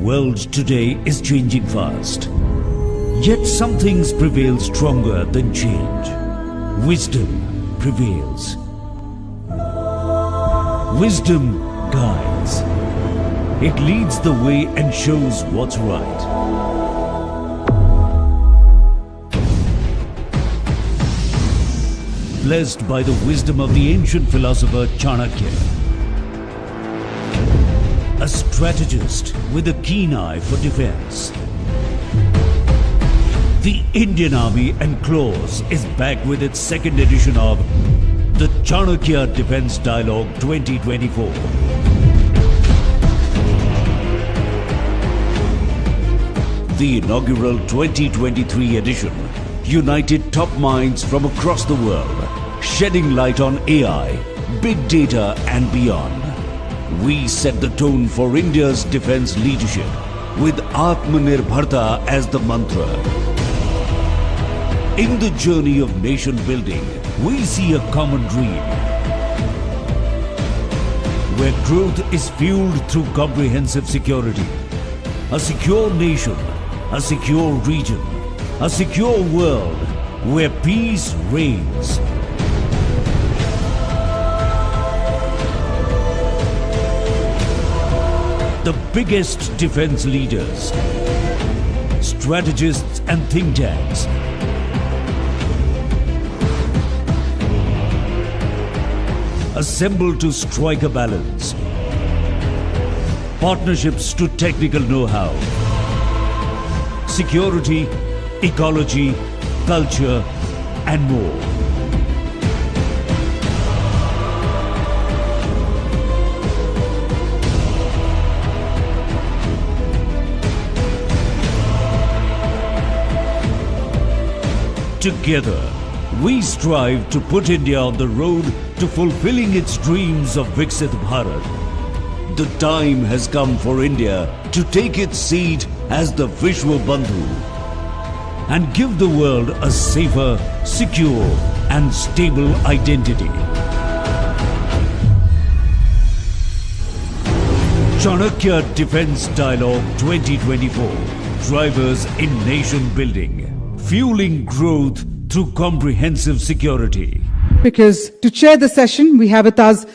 world today is changing fast. Yet some things prevail stronger than change. Wisdom prevails. Wisdom guides. It leads the way and shows what's right. Blessed by the wisdom of the ancient philosopher Chanakya, a strategist with a keen eye for defense. The Indian Army and Clause is back with its second edition of the Chanakya Defense Dialogue 2024. The inaugural 2023 edition united top minds from across the world, shedding light on AI, big data and beyond. We set the tone for India's defense leadership with Atmanirbharta as the mantra. In the journey of nation building, we see a common dream where growth is fueled through comprehensive security. A secure nation, a secure region, a secure world where peace reigns. The biggest defense leaders, strategists and think tanks assemble to strike a balance. Partnerships to technical know-how. Security, ecology, culture and more. Together, we strive to put India on the road to fulfilling its dreams of Viksit Bharat. The time has come for India to take its seat as the Vishwa Bandhu and give the world a safer, secure and stable identity. Chanakya Defense Dialogue 2024. Drivers in nation building. Fueling growth through comprehensive security. Because to chair the session, we have with us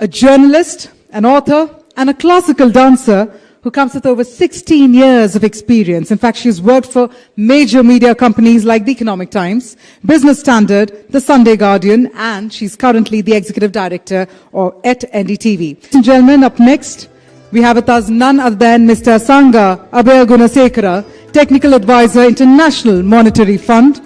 a journalist, an author, and a classical dancer who comes with over 16 years of experience. In fact, she's worked for major media companies like The Economic Times, Business Standard, The Sunday Guardian, and she's currently the executive director at NDTV. Ladies and gentlemen, up next, we have with us none other than Mr. ASANGA ABEYGOONASEKARA, Technical Advisor, International Monetary Fund.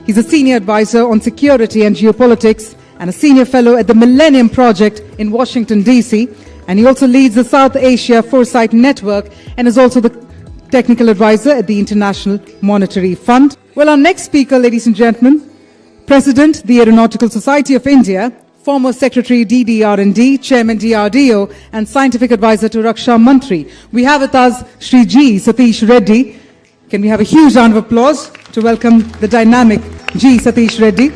He's a Senior Advisor on Security and Geopolitics and a Senior Fellow at the Millennium Project in Washington, D.C. And he also leads the South Asia Foresight Network and is also the Technical Advisor at the International Monetary Fund. Well, our next speaker, ladies and gentlemen, President, the Aeronautical Society of India, former Secretary DD&D, Chairman DRDO, and Scientific Advisor to Raksha Mantri. We have with us Shri G. SATEESH Reddy. Can we have a huge round of applause to welcome the dynamic G. SATEESH Reddy.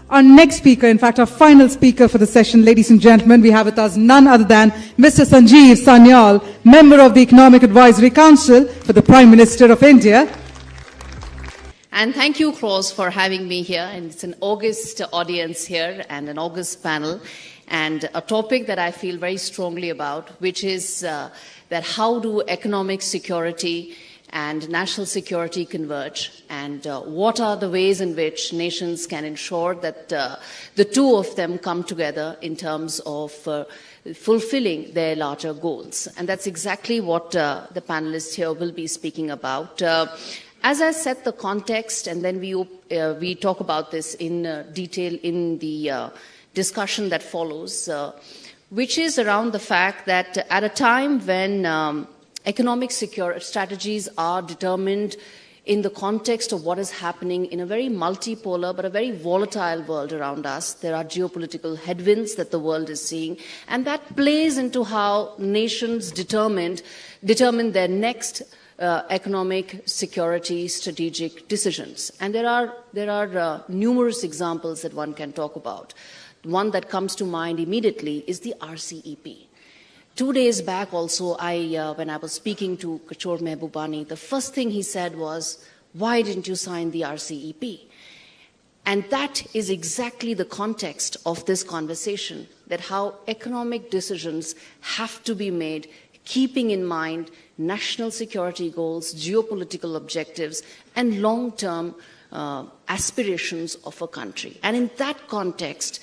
Our next speaker, in fact, our final speaker for the session, ladies and gentlemen, we have with us none other than Mr. SANJEEV SANYAL, member of the Economic Advisory Council for the Prime Minister of India. And thank you, Claus, for having me here. And it's an august audience here and an august panel, and a topic that I feel very strongly about, which is that how do economic security and national security converge, and what are the ways in which nations can ensure that the two of them come together in terms of fulfilling their larger goals. And that's exactly what the panelists here will be speaking about. As I set the context, and then we talk about this in detail in the discussion that follows, which is around the fact that at a time when economic security strategies are determined in the context of what is happening in a very multipolar but a very volatile world around us. There are geopolitical headwinds that the world is seeing, and that plays into how nations determine their next economic security strategic decisions. And there are numerous examples that one can talk about. One that comes to mind immediately is the RCEP. 2 days back also, when I was speaking to Kishore Mehbubani, the first thing he said was, why didn't you sign the RCEP? And that is exactly the context of this conversation, that how economic decisions have to be made, keeping in mind national security goals, geopolitical objectives, and long-term aspirations of a country. And in that context,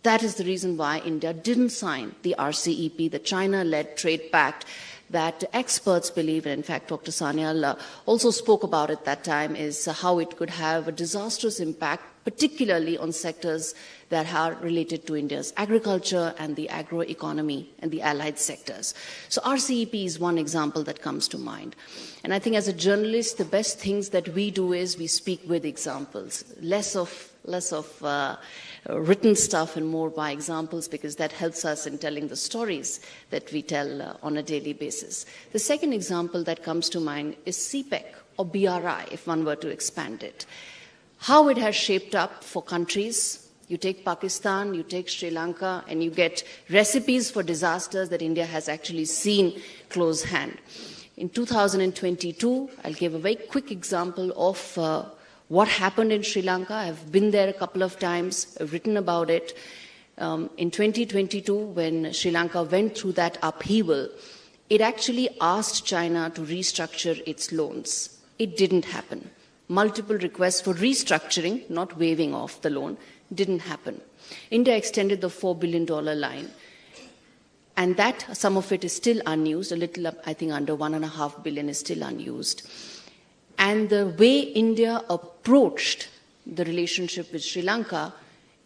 that is the reason why India didn't sign the RCEP, the China-led trade pact that experts believe, and in fact Dr. Sanyal also spoke about it that time, is how it could have a disastrous impact, particularly on sectors that are related to India's agriculture and the agroeconomy and the allied sectors. So RCEP is one example that comes to mind. And I think as a journalist, the best things that we do is we speak with examples, less of written stuff and more by examples, because that helps us in telling the stories that we tell on a daily basis. The second example that comes to mind is CPEC, or BRI, if one were to expand it. How it has shaped up for countries. You take Pakistan, you take Sri Lanka, and you get recipes for disasters that India has actually seen close hand. In 2022, I'll give a very quick example of what happened in Sri Lanka. I've been there a couple of times, I've written about it. In 2022, when Sri Lanka went through that upheaval, it actually asked China to restructure its loans. It didn't happen. Multiple requests for restructuring, not waiving off the loan, didn't happen. India extended the $4 billion line. And that, some of it is still unused, a little, I think under $1.5 billion is still unused. And the way India approached the relationship with Sri Lanka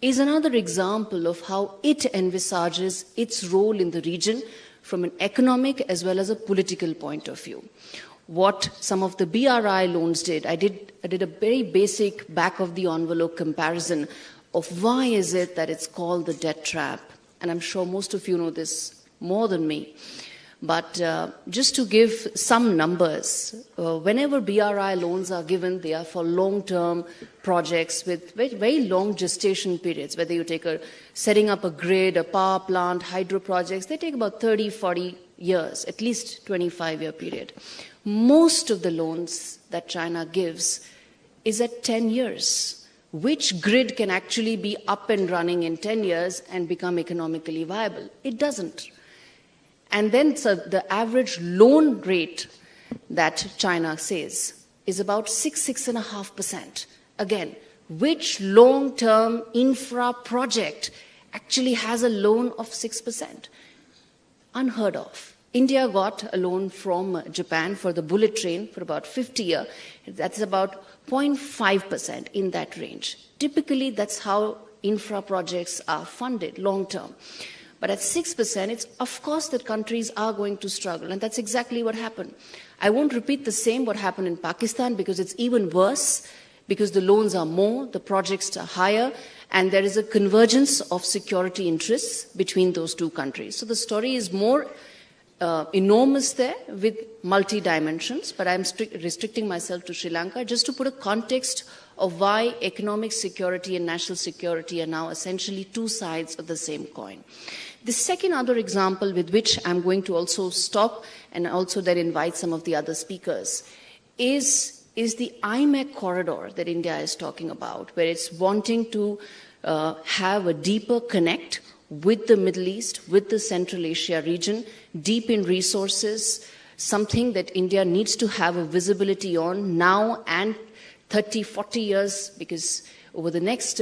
is another example of how it envisages its role in the region from an economic as well as a political point of view. What some of the BRI loans did, I did a very basic back-of-the-envelope comparison of why is it that it's called the debt trap. And I'm sure most of you know this more than me. But just to give some numbers, whenever BRI loans are given, they are for long-term projects with very, very long gestation periods. Whether you take setting up a grid, a power plant, hydro projects, they take about 30, 40 years, at least 25-year period. Most of the loans that China gives is at 10 years. Which grid can actually be up and running in 10 years and become economically viable? It doesn't. And then so the average loan rate that China says is about 6.5%. Again, which long-term infra project actually has a loan of 6%? Unheard of. India got a loan from Japan for the bullet train for about 50 years. That's about 0.5% in that range. Typically, that's how infra projects are funded long-term. But at 6%, it's of course that countries are going to struggle, and that's exactly what happened. I won't repeat the same what happened in Pakistan because it's even worse, because the loans are more, the projects are higher, and there is a convergence of security interests between those two countries. So the story is more enormous there with multi-dimensions, but I'm restricting myself to Sri Lanka just to put a context of why economic security and national security are now essentially two sides of the same coin. The second other example with which I'm going to also stop and also then invite some of the other speakers is the IMEC corridor that India is talking about, where it's wanting to have a deeper connect with the Middle East, with the Central Asia region, deep in resources, something that India needs to have a visibility on now and 30, 40 years, because over the next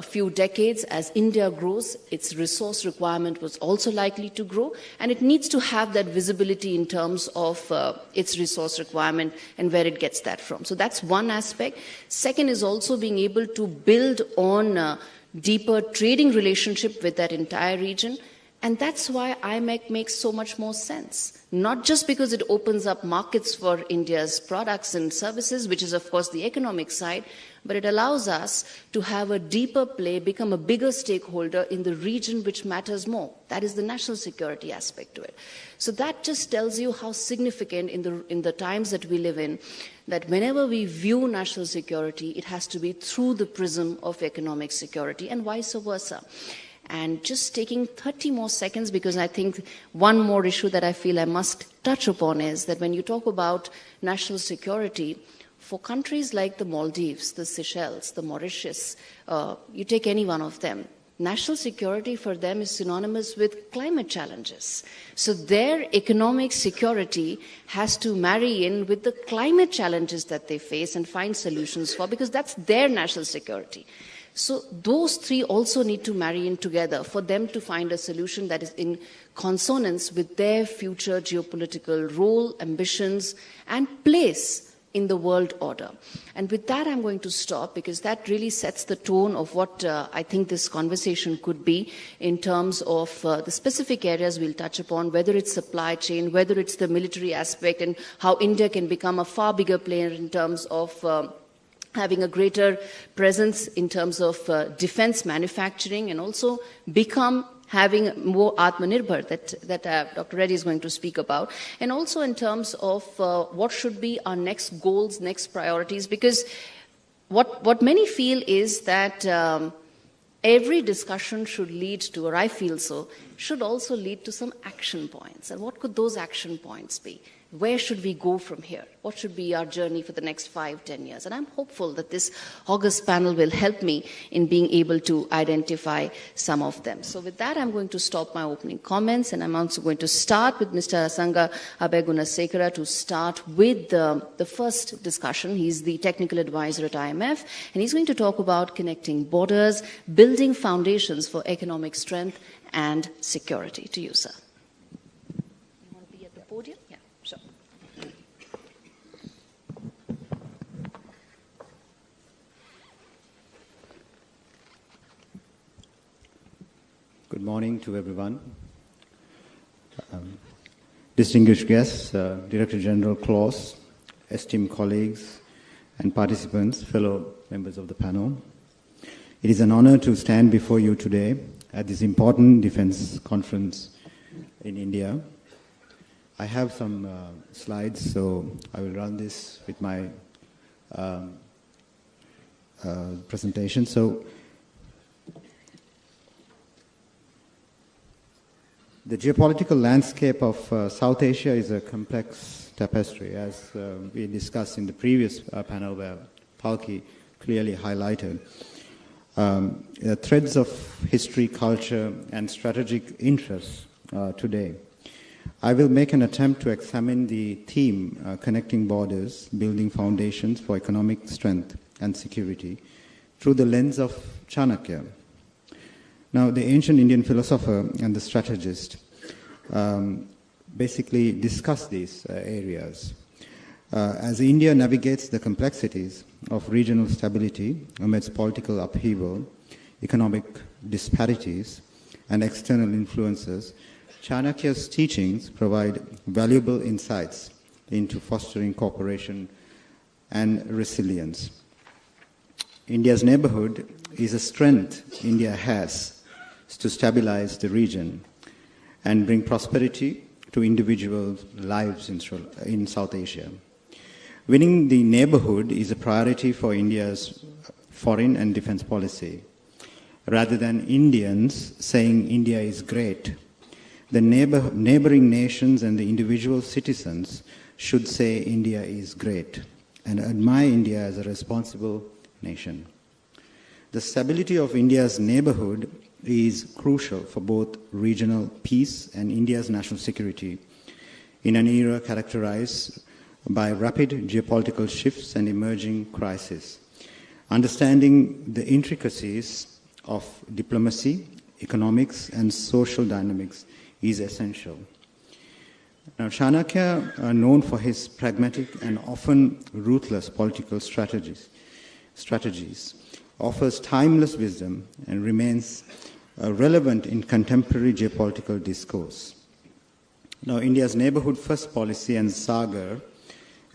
few decades, as India grows, its resource requirement was also likely to grow, and it needs to have that visibility in terms of its resource requirement and where it gets that from. So that's one aspect. Second is also being able to build on deeper trading relationship with that entire region. And that's why IMEC makes so much more sense. Not just because it opens up markets for India's products and services, which is, of course, the economic side, but it allows us to have a deeper play, become a bigger stakeholder in the region which matters more. That is the national security aspect to it. So that just tells you how significant in the times that we live in, that whenever we view national security, it has to be through the prism of economic security and vice versa. And just taking 30 more seconds, because I think one more issue that I feel I must touch upon is that when you talk about national security, for countries like the Maldives, the Seychelles, the Mauritius, you take any one of them, national security for them is synonymous with climate challenges. So their economic security has to marry in with the climate challenges that they face and find solutions for, because that's their national security. So those three also need to marry in together for them to find a solution that is in consonance with their future geopolitical role, ambitions, and place in the world order. And with that, I'm going to stop, because that really sets the tone of what I think this conversation could be in terms of the specific areas we'll touch upon, whether it's supply chain, whether it's the military aspect, and how India can become a far bigger player in terms of having a greater presence in terms of defense manufacturing, and also become having more Atmanirbhar that Dr. Reddy is going to speak about, and also in terms of what should be our next goals, next priorities, because what many feel is that every discussion should lead to, or I feel so, should also lead to some action points. And what could those action points be? Where should we go from here? What should be our journey for the next 5-10 years? And I'm hopeful that this August panel will help me in being able to identify some of them. So with that, I'm going to stop my opening comments, and I'm also going to start with Mr. ASANGA ABEYGOONASEKARA to start with the first discussion. He's the technical advisor at IMF, and he's going to talk about connecting borders, building foundations for economic strength and security. To you, sir. You want to be at the podium? Yeah. Sure. Good morning to everyone. Distinguished guests, Director General Claus, esteemed colleagues and participants, fellow members of the panel. It is an honor to stand before you today at this important defense conference in India. I have some slides, so I will run this with my presentation. So, the geopolitical landscape of South Asia is a complex tapestry, as we discussed in the previous panel where Palki clearly highlighted. Threads of history, culture, and strategic interests today. I will make an attempt to examine the theme connecting borders, building foundations for economic strength and security through the lens of Chanakya. Now, the ancient Indian philosopher and the strategist basically discuss these areas. As India navigates the complexities of regional stability amidst political upheaval, economic disparities, and external influences, Chanakya's teachings provide valuable insights into fostering cooperation and resilience. India's neighborhood is a strength India has to stabilize the region and bring prosperity to individual lives in South Asia. Winning the neighborhood is a priority for India's foreign and defense policy. Rather than Indians saying India is great, the neighboring nations and the individual citizens should say India is great and admire India as a responsible nation. The stability of India's neighborhood is crucial for both regional peace and India's national security in an era characterized by rapid geopolitical shifts and emerging crises. Understanding the intricacies of diplomacy, economics, and social dynamics is essential. Now, Chanakya, known for his pragmatic and often ruthless political strategies, offers timeless wisdom and remains relevant in contemporary geopolitical discourse. Now, India's neighborhood first policy and Sagar,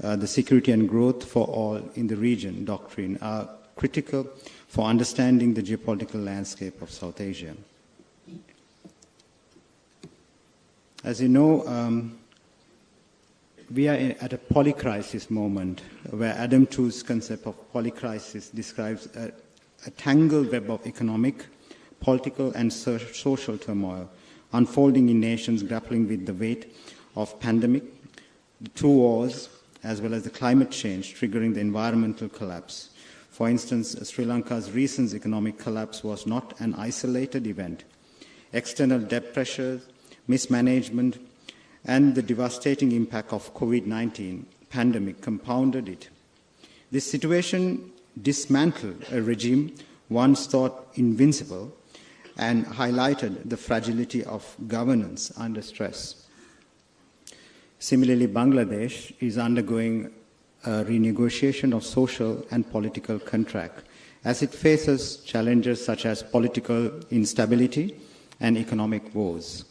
the security and growth for all in the region doctrine, are critical for understanding the geopolitical landscape of South Asia. As you know, we are at a polycrisis moment where Adam Tooze's concept of polycrisis describes a tangled web of economic, political and social turmoil unfolding in nations grappling with the weight of pandemic, the two wars, as well as the climate change triggering the environmental collapse. For instance, Sri Lanka's recent economic collapse was not an isolated event. External debt pressures, mismanagement, and the devastating impact of COVID-19 pandemic compounded it. This situation dismantled a regime once thought invincible and highlighted the fragility of governance under stress. Similarly, Bangladesh is undergoing a renegotiation of social and political contract as it faces challenges such as political instability and economic woes.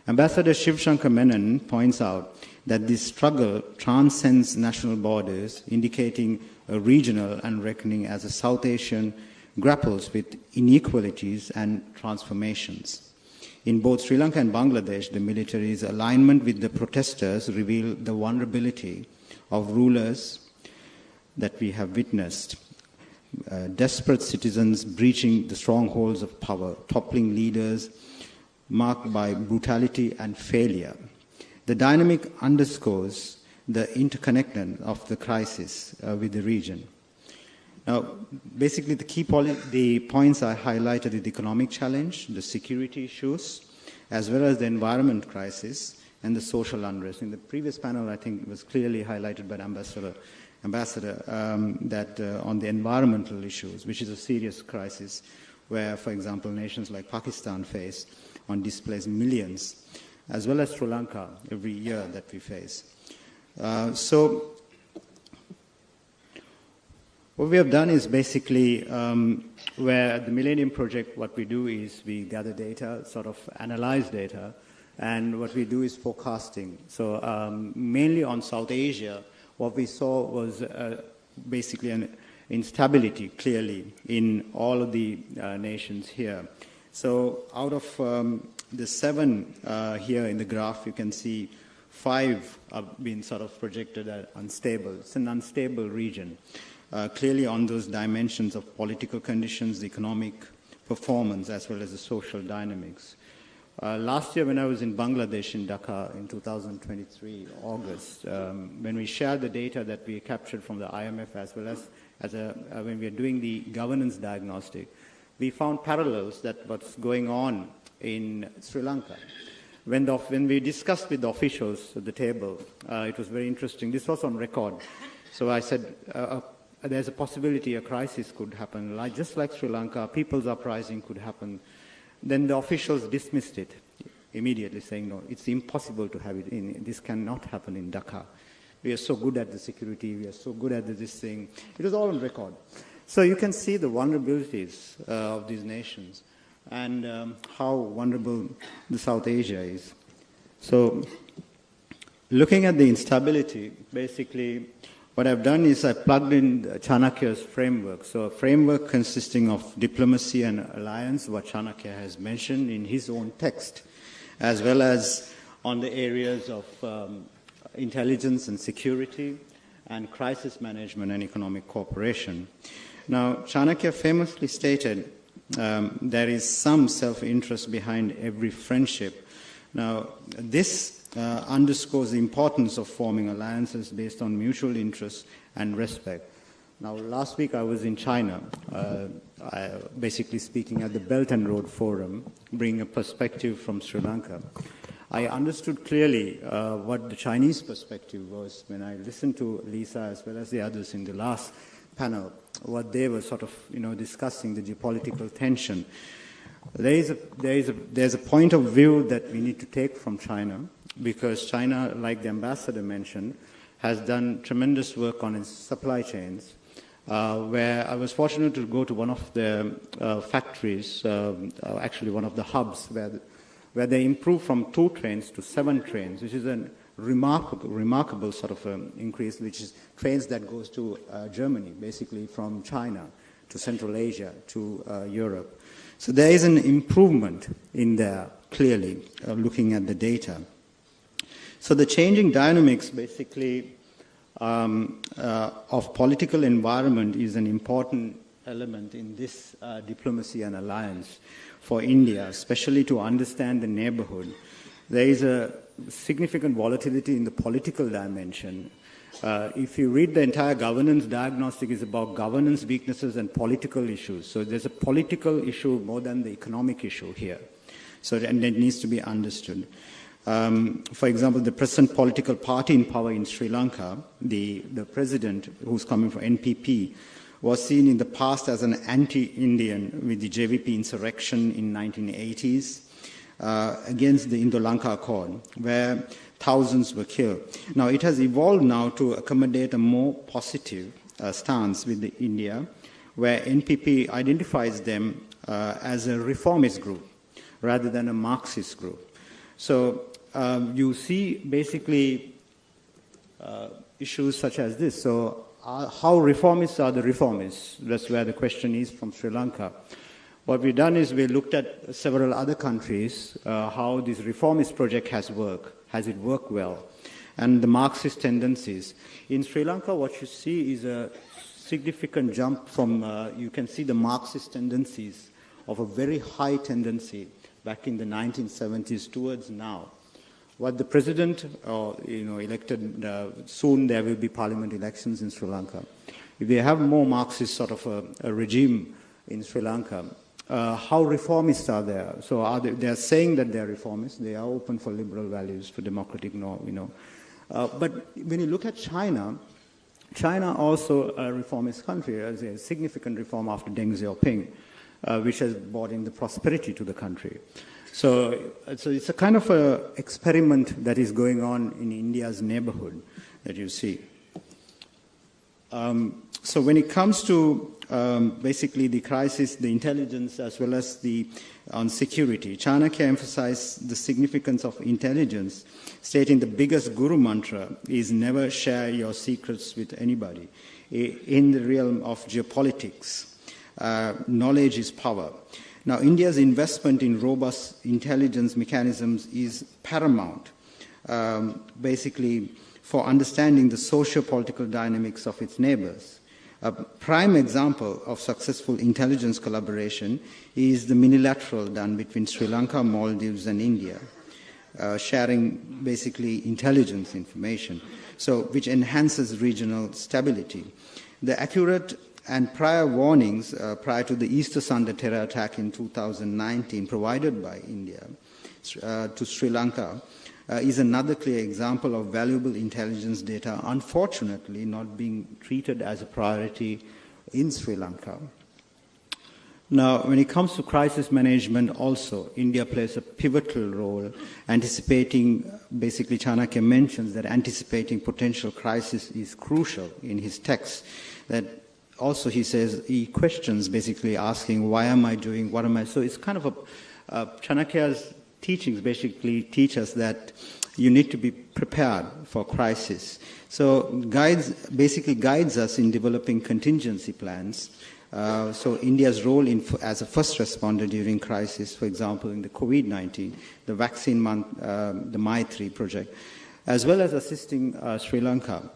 Ambassador Shivshankar Menon points out that this struggle transcends national borders, indicating a regional and reckoning as a South Asian grapples with inequalities and transformations. In both Sri Lanka and Bangladesh, the military's alignment with the protesters revealed the vulnerability of rulers that we have witnessed. Desperate citizens breaching the strongholds of power, toppling leaders marked by brutality and failure. The dynamic underscores the interconnectedness of the crisis with the region. Now, basically, the points I highlighted is the economic challenge, the security issues, as well as the environment crisis and the social unrest. In the previous panel, I think it was clearly highlighted by the ambassador that on the environmental issues, which is a serious crisis, where, for example, nations like Pakistan face on displaced millions, as well as Sri Lanka every year that we face. So what we have done is basically where the Millennium Project, what we do is we gather data, sort of analyze data, and what we do is forecasting. So mainly on South Asia, what we saw was basically an instability, clearly, in all of the nations here. So out of the 7 here in the graph, you can see 5 have been sort of projected as unstable. It's an unstable region. Clearly on those dimensions of political conditions, the economic performance, as well as the social dynamics. Last year when I was in Bangladesh, in Dhaka, in 2023, August, when we shared the data that we captured from the IMF, as well as when we are doing the governance diagnostic, we found parallels that what's going on in Sri Lanka. When we discussed with the officials at the table, it was very interesting. This was on record. So I said, there's a possibility a crisis could happen, just like Sri Lanka, people's uprising could happen. Then the officials dismissed it immediately, saying, no, it's impossible to have it this cannot happen in Dhaka. We are so good at the security, we are so good at this thing. It was all on record. So you can see the vulnerabilities of these nations and how vulnerable the South Asia is. So looking at the instability, basically, what I've done is I plugged in Chanakya's framework. So a framework consisting of diplomacy and alliance, what Chanakya has mentioned in his own text, as well as on the areas of intelligence and security, and crisis management and economic cooperation. Now, Chanakya famously stated, there is some self-interest behind every friendship. Now, this underscores the importance of forming alliances based on mutual interest and respect. Now, last week I was in China, basically speaking at the Belt and Road Forum, bringing a perspective from Sri Lanka. I understood clearly what the Chinese perspective was when I listened to Lisa as well as the others in the last panel, what they were sort of, discussing, the geopolitical tension. There's a point of view that we need to take from China, because China, like the ambassador mentioned, has done tremendous work on its supply chains, where I was fortunate to go to one of the factories, actually one of the hubs, where they improved from 2 trains to 7 trains, which is a remarkable sort of increase, which is trains that goes to Germany, basically from China to Central Asia to Europe. So there is an improvement in there, clearly, looking at the data. So the changing dynamics, basically, of political environment is an important element in this diplomacy and alliance for India, especially to understand the neighborhood. There is a significant volatility in the political dimension. If you read the entire governance diagnostic, it's about governance weaknesses and political issues. So there's a political issue more than the economic issue here. So, and it needs to be understood. For example, the present political party in power in Sri Lanka, the president who's coming from NPP, was seen in the past as an anti-Indian with the JVP insurrection in 1980s against the Indo-Lanka Accord, where thousands were killed. Now, it has evolved now to accommodate a more positive stance with India, where NPP identifies them as a reformist group rather than a Marxist group. So you see basically issues such as this. So how reformists are the reformists? That's where the question is from Sri Lanka. What we've done is we looked at several other countries, how this reformist project has worked. Has it worked well? And the Marxist tendencies. In Sri Lanka, what you see is a significant jump from, you can see the Marxist tendencies of a very high tendency back in the 1970s towards now. What the president, elected, soon there will be parliament elections in Sri Lanka. If they have more Marxist sort of a regime in Sri Lanka, how reformists are there? So they are saying that they are reformists. They are open for liberal values, for democratic norm, but when you look at China, China also a reformist country. There's a significant reform after Deng Xiaoping, which has brought in the prosperity to the country. So it's a kind of a experiment that is going on in India's neighborhood that you see. So when it comes to basically the crisis, the intelligence, as well as on security, Chanakya emphasized the significance of intelligence, stating the biggest guru mantra is never share your secrets with anybody. In the realm of geopolitics, knowledge is power. Now, India's investment in robust intelligence mechanisms is paramount, basically for understanding the socio-political dynamics of its neighbors. A prime example of successful intelligence collaboration is the minilateral done between Sri Lanka, Maldives, and India, sharing basically intelligence information, which enhances regional stability. The accurate and prior warnings prior to the Easter Sunday terror attack in 2019 provided by India to Sri Lanka is another clear example of valuable intelligence data, unfortunately not being treated as a priority in Sri Lanka. Now, when it comes to crisis management also, India plays a pivotal role, anticipating, basically Chanakya mentions that anticipating potential crisis is crucial in his text. That also he says, he questions basically asking, why am I doing, what am I, so it's kind of Chanakya's teachings basically teach us that you need to be prepared for crisis. So basically guides us in developing contingency plans. So India's role as a first responder during crisis, for example, in the COVID-19, the vaccine month, the Maitri project, as well as assisting Sri Lanka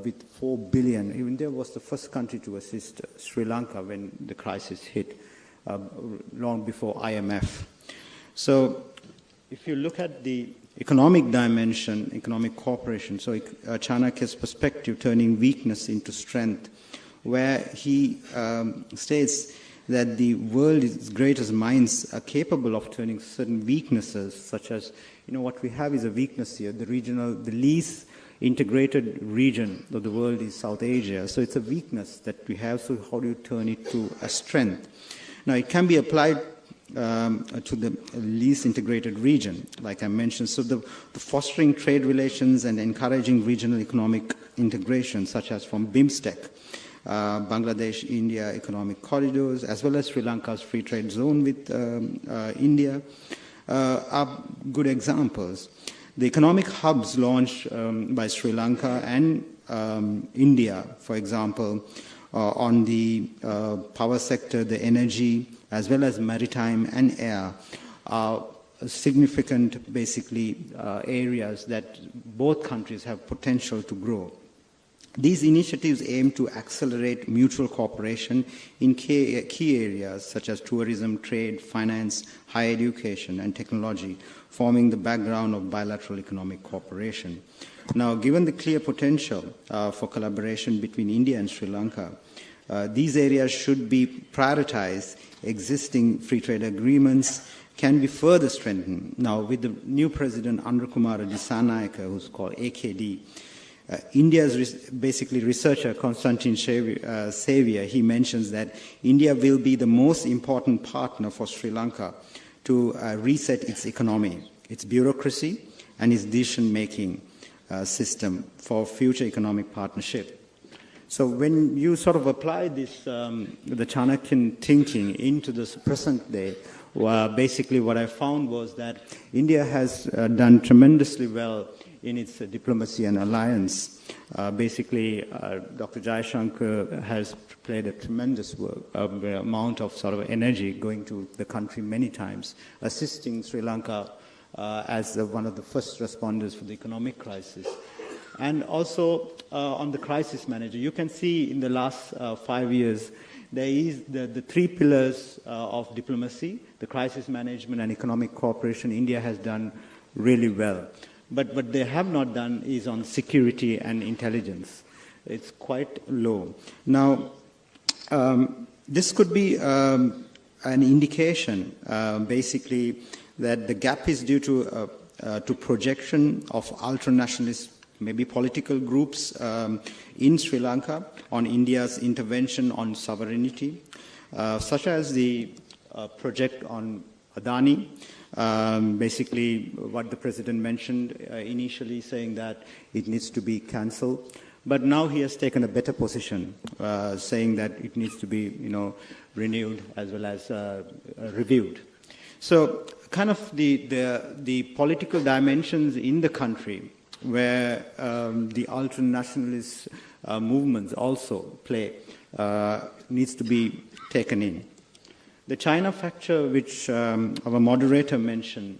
with 4 billion. India was the first country to assist Sri Lanka when the crisis hit, long before IMF. So if you look at the economic dimension, economic cooperation, so Chanakya's perspective, turning weakness into strength, where he states that the world's greatest minds are capable of turning certain weaknesses, such as, what we have is a weakness here, the least integrated region of the world is South Asia. So it's a weakness that we have, so how do you turn it to a strength? Now, it can be applied to the least integrated region, like I mentioned. So the fostering trade relations and encouraging regional economic integration, such as from BIMSTEC, Bangladesh, India economic corridors, as well as Sri Lanka's free trade zone with India, are good examples. The economic hubs launched by Sri Lanka and India, for example, on the power sector, the energy, as well as maritime and air, are significant, basically, areas that both countries have potential to grow. These initiatives aim to accelerate mutual cooperation in key areas such as tourism, trade, finance, higher education, and technology, forming the background of bilateral economic cooperation. Now, given the clear potential for collaboration between India and Sri Lanka, these areas should be prioritized. Existing free trade agreements can be further strengthened. Now, with the new president, Andrakumara Dissanayake, who's called AKD, India's basically researcher, Konstantin Xavier, he mentions that India will be the most important partner for Sri Lanka to reset its economy, its bureaucracy, and its decision-making system for future economic partnership. So when you sort of apply this, the Chanakyan thinking into this present day, basically what I found was that India has done tremendously well in its diplomacy and alliance. Basically, Dr. Jaishankar has played a tremendous amount of sort of energy going to the country many times, assisting Sri Lanka as one of the first responders for the economic crisis. And also on the crisis manager, you can see in the last 5 years, there is the three pillars of diplomacy, the crisis management and economic cooperation. India has done really well. But what they have not done is on security and intelligence. It's quite low. Now, this could be an indication, basically, that the gap is due to projection of ultranationalist, maybe political groups in Sri Lanka on India's intervention on sovereignty, such as the project on Adani. Basically, what the president mentioned initially, saying that it needs to be cancelled. But now he has taken a better position, saying that it needs to be, renewed as well as reviewed. So, kind of the political dimensions in the country, where the ultranationalist movements also play, needs to be taken in. The China factor, which our moderator mentioned,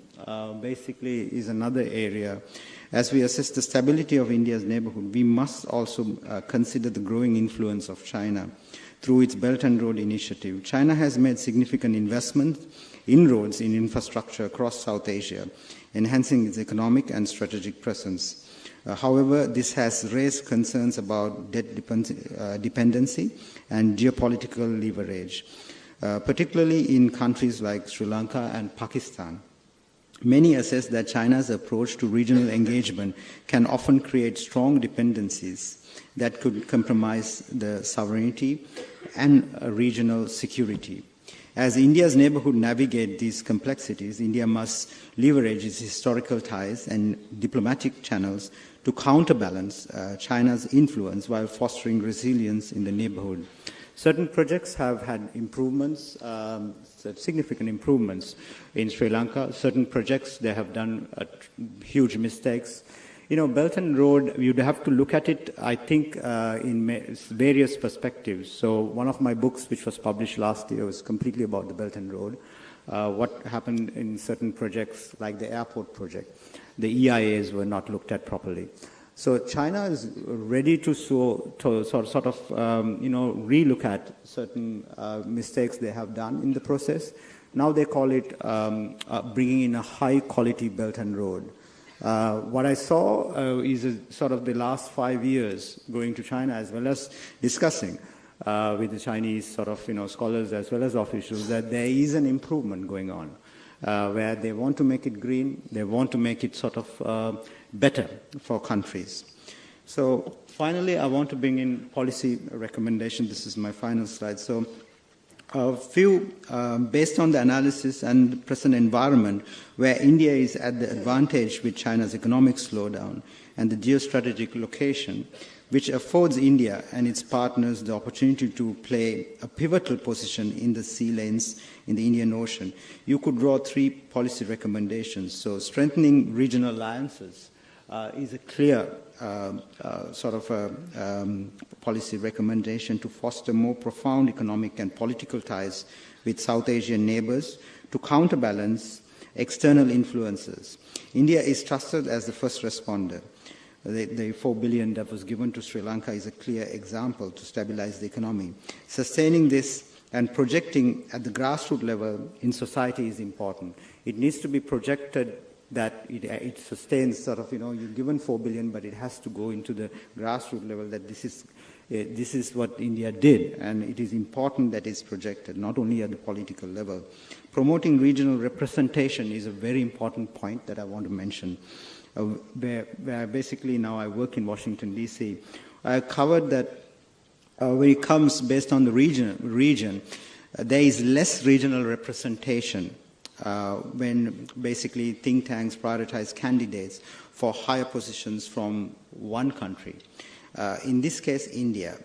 basically is another area. As we assess the stability of India's neighborhood, we must also consider the growing influence of China through its Belt and Road Initiative. China has made significant inroads in infrastructure across South Asia, enhancing its economic and strategic presence. However, this has raised concerns about debt dependency and geopolitical leverage, particularly in countries like Sri Lanka and Pakistan. Many assess that China's approach to regional engagement can often create strong dependencies that could compromise the sovereignty and regional security. As India's neighborhood navigate these complexities, India must leverage its historical ties and diplomatic channels to counterbalance China's influence while fostering resilience in the neighborhood. Certain projects have had improvements, significant improvements in Sri Lanka. Certain projects, they have done huge mistakes. Belt and Road, you'd have to look at it, I think, in various perspectives. So one of my books, which was published last year, was completely about the Belt and Road. What happened in certain projects, like the airport project. The EIAs were not looked at properly. So China is ready to relook at certain mistakes they have done in the process. Now they call it bringing in a high-quality Belt and Road. What I saw is sort of the last 5 years going to China, as well as discussing with the Chinese scholars as well as officials, that there is an improvement going on, where they want to make it green, they want to make it better for countries. So finally, I want to bring in policy recommendation. This is my final slide. So a few, based on the analysis and the present environment, where India is at the advantage with China's economic slowdown and the geostrategic location, which affords India and its partners the opportunity to play a pivotal position in the sea lanes in the Indian Ocean, you could draw 3 policy recommendations. So strengthening regional alliances is a clear policy recommendation to foster more profound economic and political ties with South Asian neighbors to counterbalance external influences. India is trusted as the first responder. The 4 billion that was given to Sri Lanka is a clear example to stabilize the economy. Sustaining this and projecting at the grassroots level in society is important. It needs to be projected that it sustains sort of, you're given 4 billion, but it has to go into the grassroots level that this is what India did, and it is important that it's projected, not only at the political level. Promoting regional representation is a very important point that I want to mention. Where basically now I work in Washington, D.C. I covered that when it comes based on the region, there is less regional representation when basically think tanks prioritize candidates for higher positions from one country. In this case, India,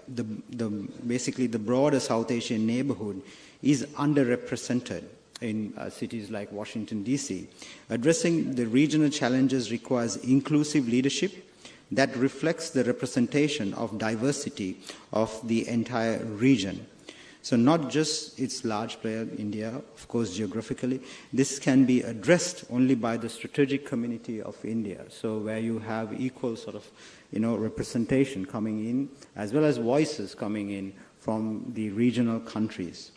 basically the broader South Asian neighborhood is underrepresented in cities like Washington, D.C. Addressing the regional challenges requires inclusive leadership that reflects the representation of diversity of the entire region. So not just its large player, India, of course, geographically. This can be addressed only by the strategic community of India. So where you have equal sort of, representation coming in, as well as voices coming in from the regional countries.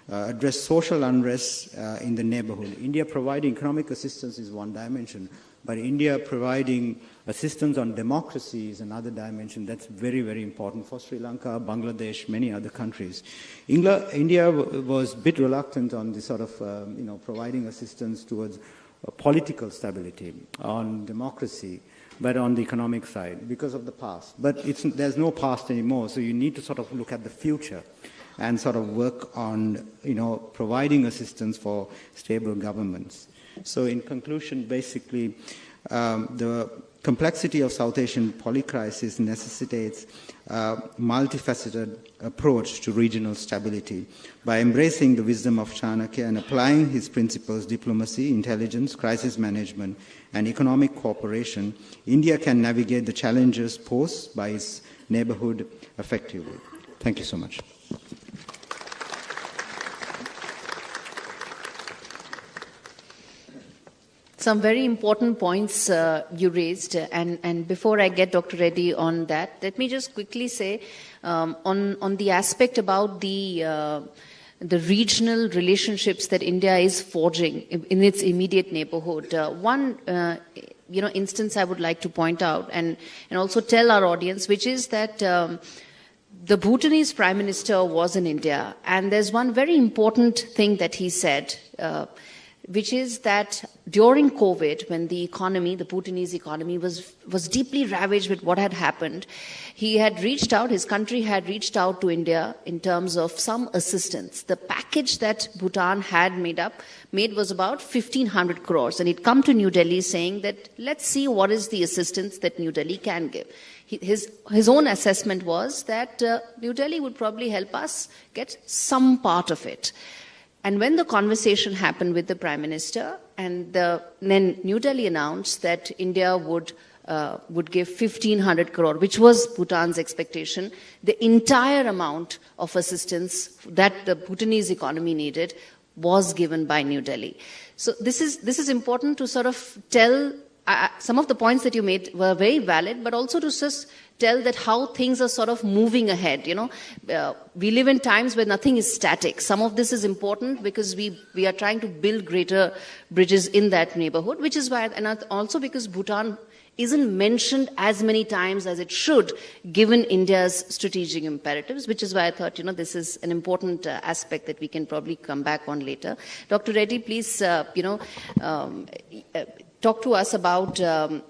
Address social unrest in the neighborhood. India providing economic assistance is one dimension, but India providing assistance on democracy is another dimension. That's very, very important for Sri Lanka, Bangladesh, many other countries. India was a bit reluctant on this sort of, providing assistance towards political stability, on democracy, but on the economic side because of the past. But there's no past anymore, so you need to sort of look at the future and sort of work on, providing assistance for stable governments. So in conclusion, basically, the complexity of South Asian polycrisis necessitates a multifaceted approach to regional stability. By embracing the wisdom of Chanakya and applying his principles, diplomacy, intelligence, crisis management, and economic cooperation, India can navigate the challenges posed by its neighborhood effectively. Thank you so much. Some very important points you raised, and before I get Dr. Reddy on that, let me just quickly say on the aspect about the regional relationships that India is forging in its immediate neighborhood. One instance I would like to point out and also tell our audience, which is that the Bhutanese Prime Minister was in India, and there's one very important thing that he said, which is that during COVID, when the Bhutanese economy was deeply ravaged with what had happened, he had reached out, his country had reached out to India in terms of some assistance. The package that Bhutan had made was about 1,500 crores, and he'd come to New Delhi saying that let's see what is the assistance that New Delhi can give. His own assessment was that New Delhi would probably help us get some part of it. And when the conversation happened with the Prime Minister, and then New Delhi announced that India would give 1,500 crore, which was Bhutan's expectation, the entire amount of assistance that the Bhutanese economy needed was given by New Delhi. So this is important to sort of tell. Some of the points that you made were very valid, but also to just tell that how things are sort of moving ahead. We live in times where nothing is static. Some of this is important because we are trying to build greater bridges in that neighborhood, which is why, and also because Bhutan isn't mentioned as many times as it should, given India's strategic imperatives, which is why I thought, this is an important aspect that we can probably come back on later. Dr. Reddy, please, talk to us about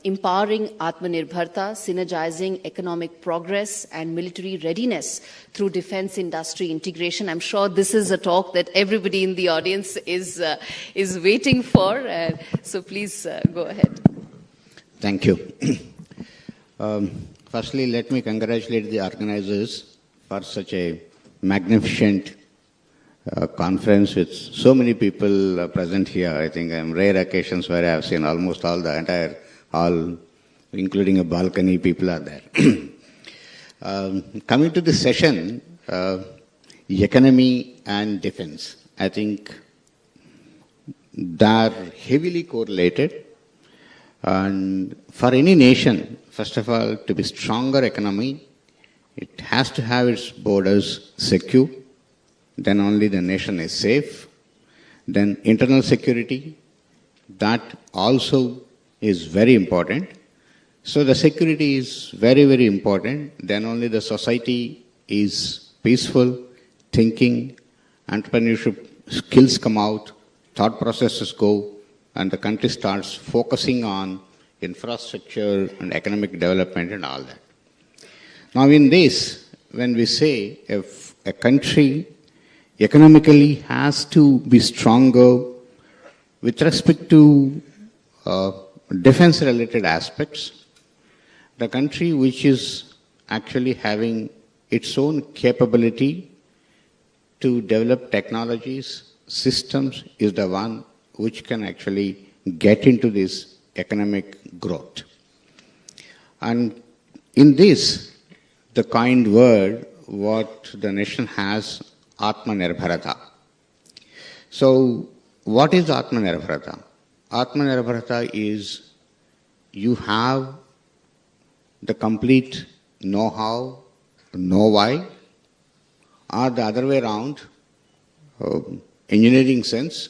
empowering Atmanirbharta, synergizing economic progress and military readiness through defense industry integration. I'm sure this is a talk that everybody in the audience is waiting for. So please go ahead. Thank you. Firstly, let me congratulate the organizers for such a magnificent conference with so many people present here. I think rare occasions where I have seen almost all the entire hall, including a balcony, people are there. Coming to the session, economy and defense, I think they are heavily correlated. And for any nation, first of all, to be stronger economy, it has to have its borders secure. Then only the nation is safe. Then internal security, that also is very important. So the security is very, very important. Then only the society is peaceful, thinking, entrepreneurship skills come out, thought processes go, and the country starts focusing on infrastructure and economic development and all that. Now in this, when we say if a country economically has to be stronger with respect to defense-related aspects, the country which is actually having its own capability to develop technologies, systems, is the one which can actually get into this economic growth. And in this, the kind word, what the nation has, Atmanirbharata. So, what is Atmanirbharata? Atmanirbharata is you have the complete know-how, know-why, or the other way around, engineering sense,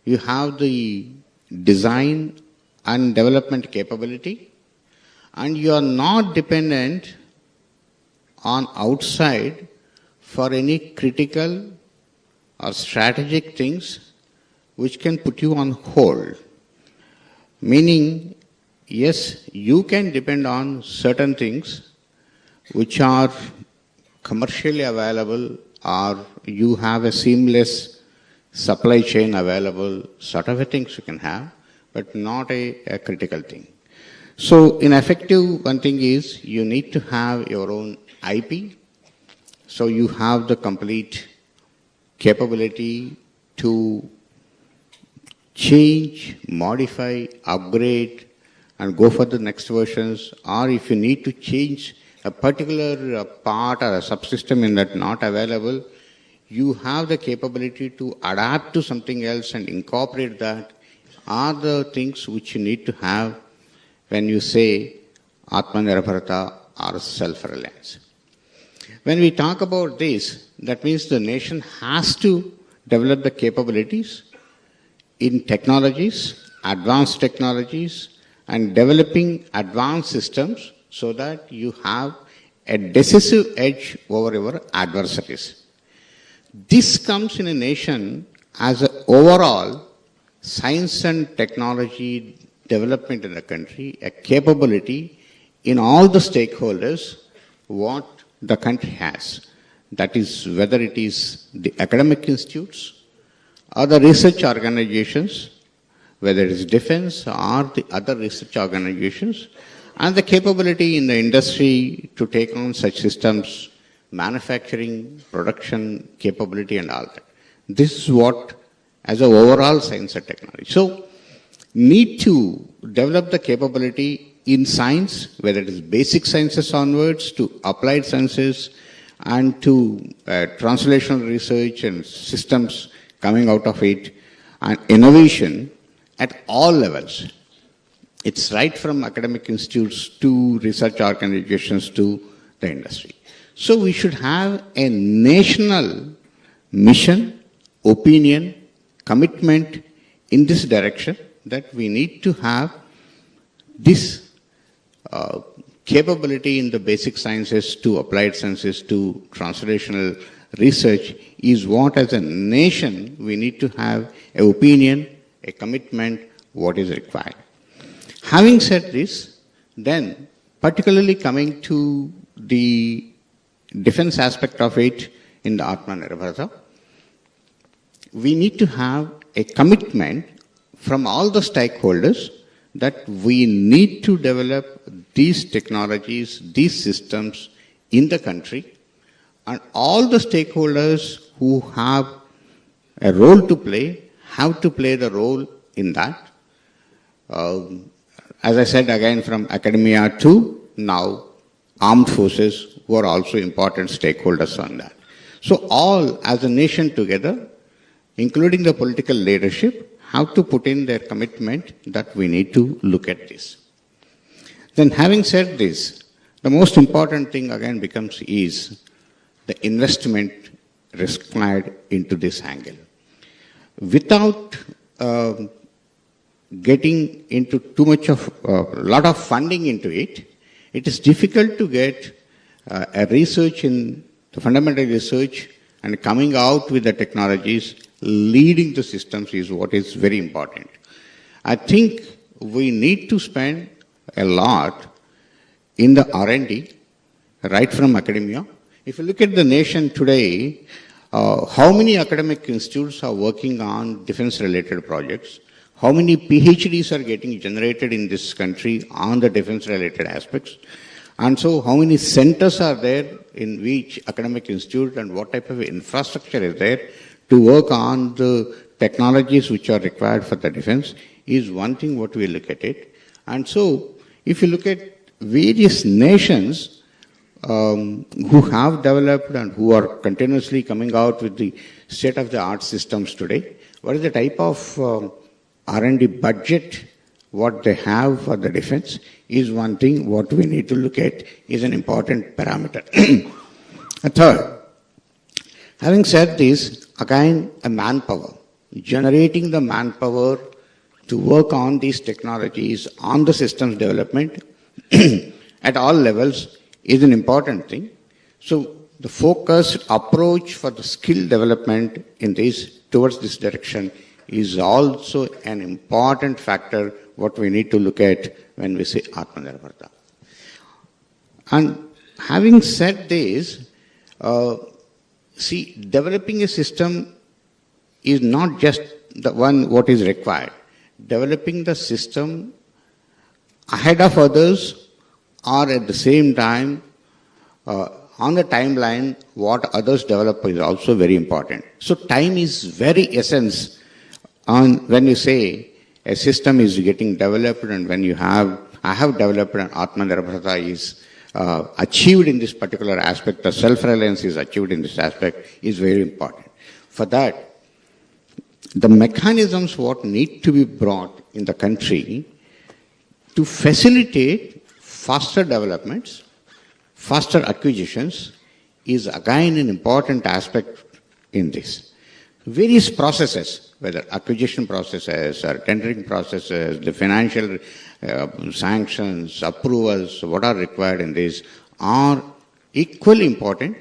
you have the design and development capability, and you are not dependent on outside for any critical or strategic things which can put you on hold. Meaning, yes, you can depend on certain things which are commercially available, or you have a seamless supply chain available, sort of a things you can have, but not a critical thing. So in effective, one thing is you need to have your own IP. So you have the complete capability to change, modify, upgrade, and go for the next versions. Or if you need to change a particular part or a subsystem in that not available, you have the capability to adapt to something else and incorporate that, are the things which you need to have when you say Atmanirbharata or self-reliance. When we talk about this, that means the nation has to develop the capabilities in technologies, advanced technologies, and developing advanced systems so that you have a decisive edge over your adversaries. This comes in a nation as an overall science and technology development in the country, a capability in all the stakeholders, what the country has. That is, whether it is the academic institutes or the research organizations, whether it is defense or the other research organizations, and the capability in the industry to take on such systems, manufacturing, production capability and all that. This is what as an overall science and technology. So, need to develop the capability in science, whether it is basic sciences onwards to applied sciences and to translational research and systems coming out of it, and innovation at all levels. It's right from academic institutes to research organizations to the industry. So we should have a national mission, opinion, commitment in this direction that we need to have this capability in the basic sciences to applied sciences to translational research is what as a nation we need to have an opinion, a commitment, what is required. Having said this, then particularly coming to the defense aspect of it in the Atmanirbharata, we need to have a commitment from all the stakeholders that we need to develop these technologies, these systems in the country, and all the stakeholders who have a role to play have to play the role in that. As I said again, from academia to now armed forces who are also important stakeholders on that. So all as a nation together, including the political leadership, have to put in their commitment that we need to look at this. Then having said this, the most important thing again becomes is the investment required into this angle. Without getting into too much of a lot of funding into it, it is difficult to get a research in the fundamental research and coming out with the technologies leading the systems is what is very important. I think we need to spend a lot in the R&D right from academia. If you look at the nation today, how many academic institutes are working on defense-related projects? How many PhDs are getting generated in this country on the defense-related aspects? And so how many centers are there in which academic institute and what type of infrastructure is there to work on the technologies which are required for the defense is one thing what we look at it. And so if you look at various nations who have developed and who are continuously coming out with the state-of-the-art systems today, what is the type of R&D budget what they have for the defense is one thing what we need to look at is an important parameter. A third, having said this, again a manpower, generating the manpower to work on these technologies, on the systems development at all levels is an important thing. So the focused approach for the skill development in this, towards this direction is also an important factor what we need to look at when we say Atmanirbharta. And having said this, see, developing a system is not just the one what is required. Developing the system ahead of others or at the same time on the timeline what others develop is also very important. So time is very essence on when you say a system is getting developed and when you have, I have developed an Atmanirbharta is achieved in this particular aspect, the self-reliance is achieved in this aspect is very important. For that, the mechanisms what need to be brought in the country to facilitate faster developments, faster acquisitions is again an important aspect in this. Various processes, whether acquisition processes or tendering processes, the financial sanctions, approvals, what are required in this are equally important.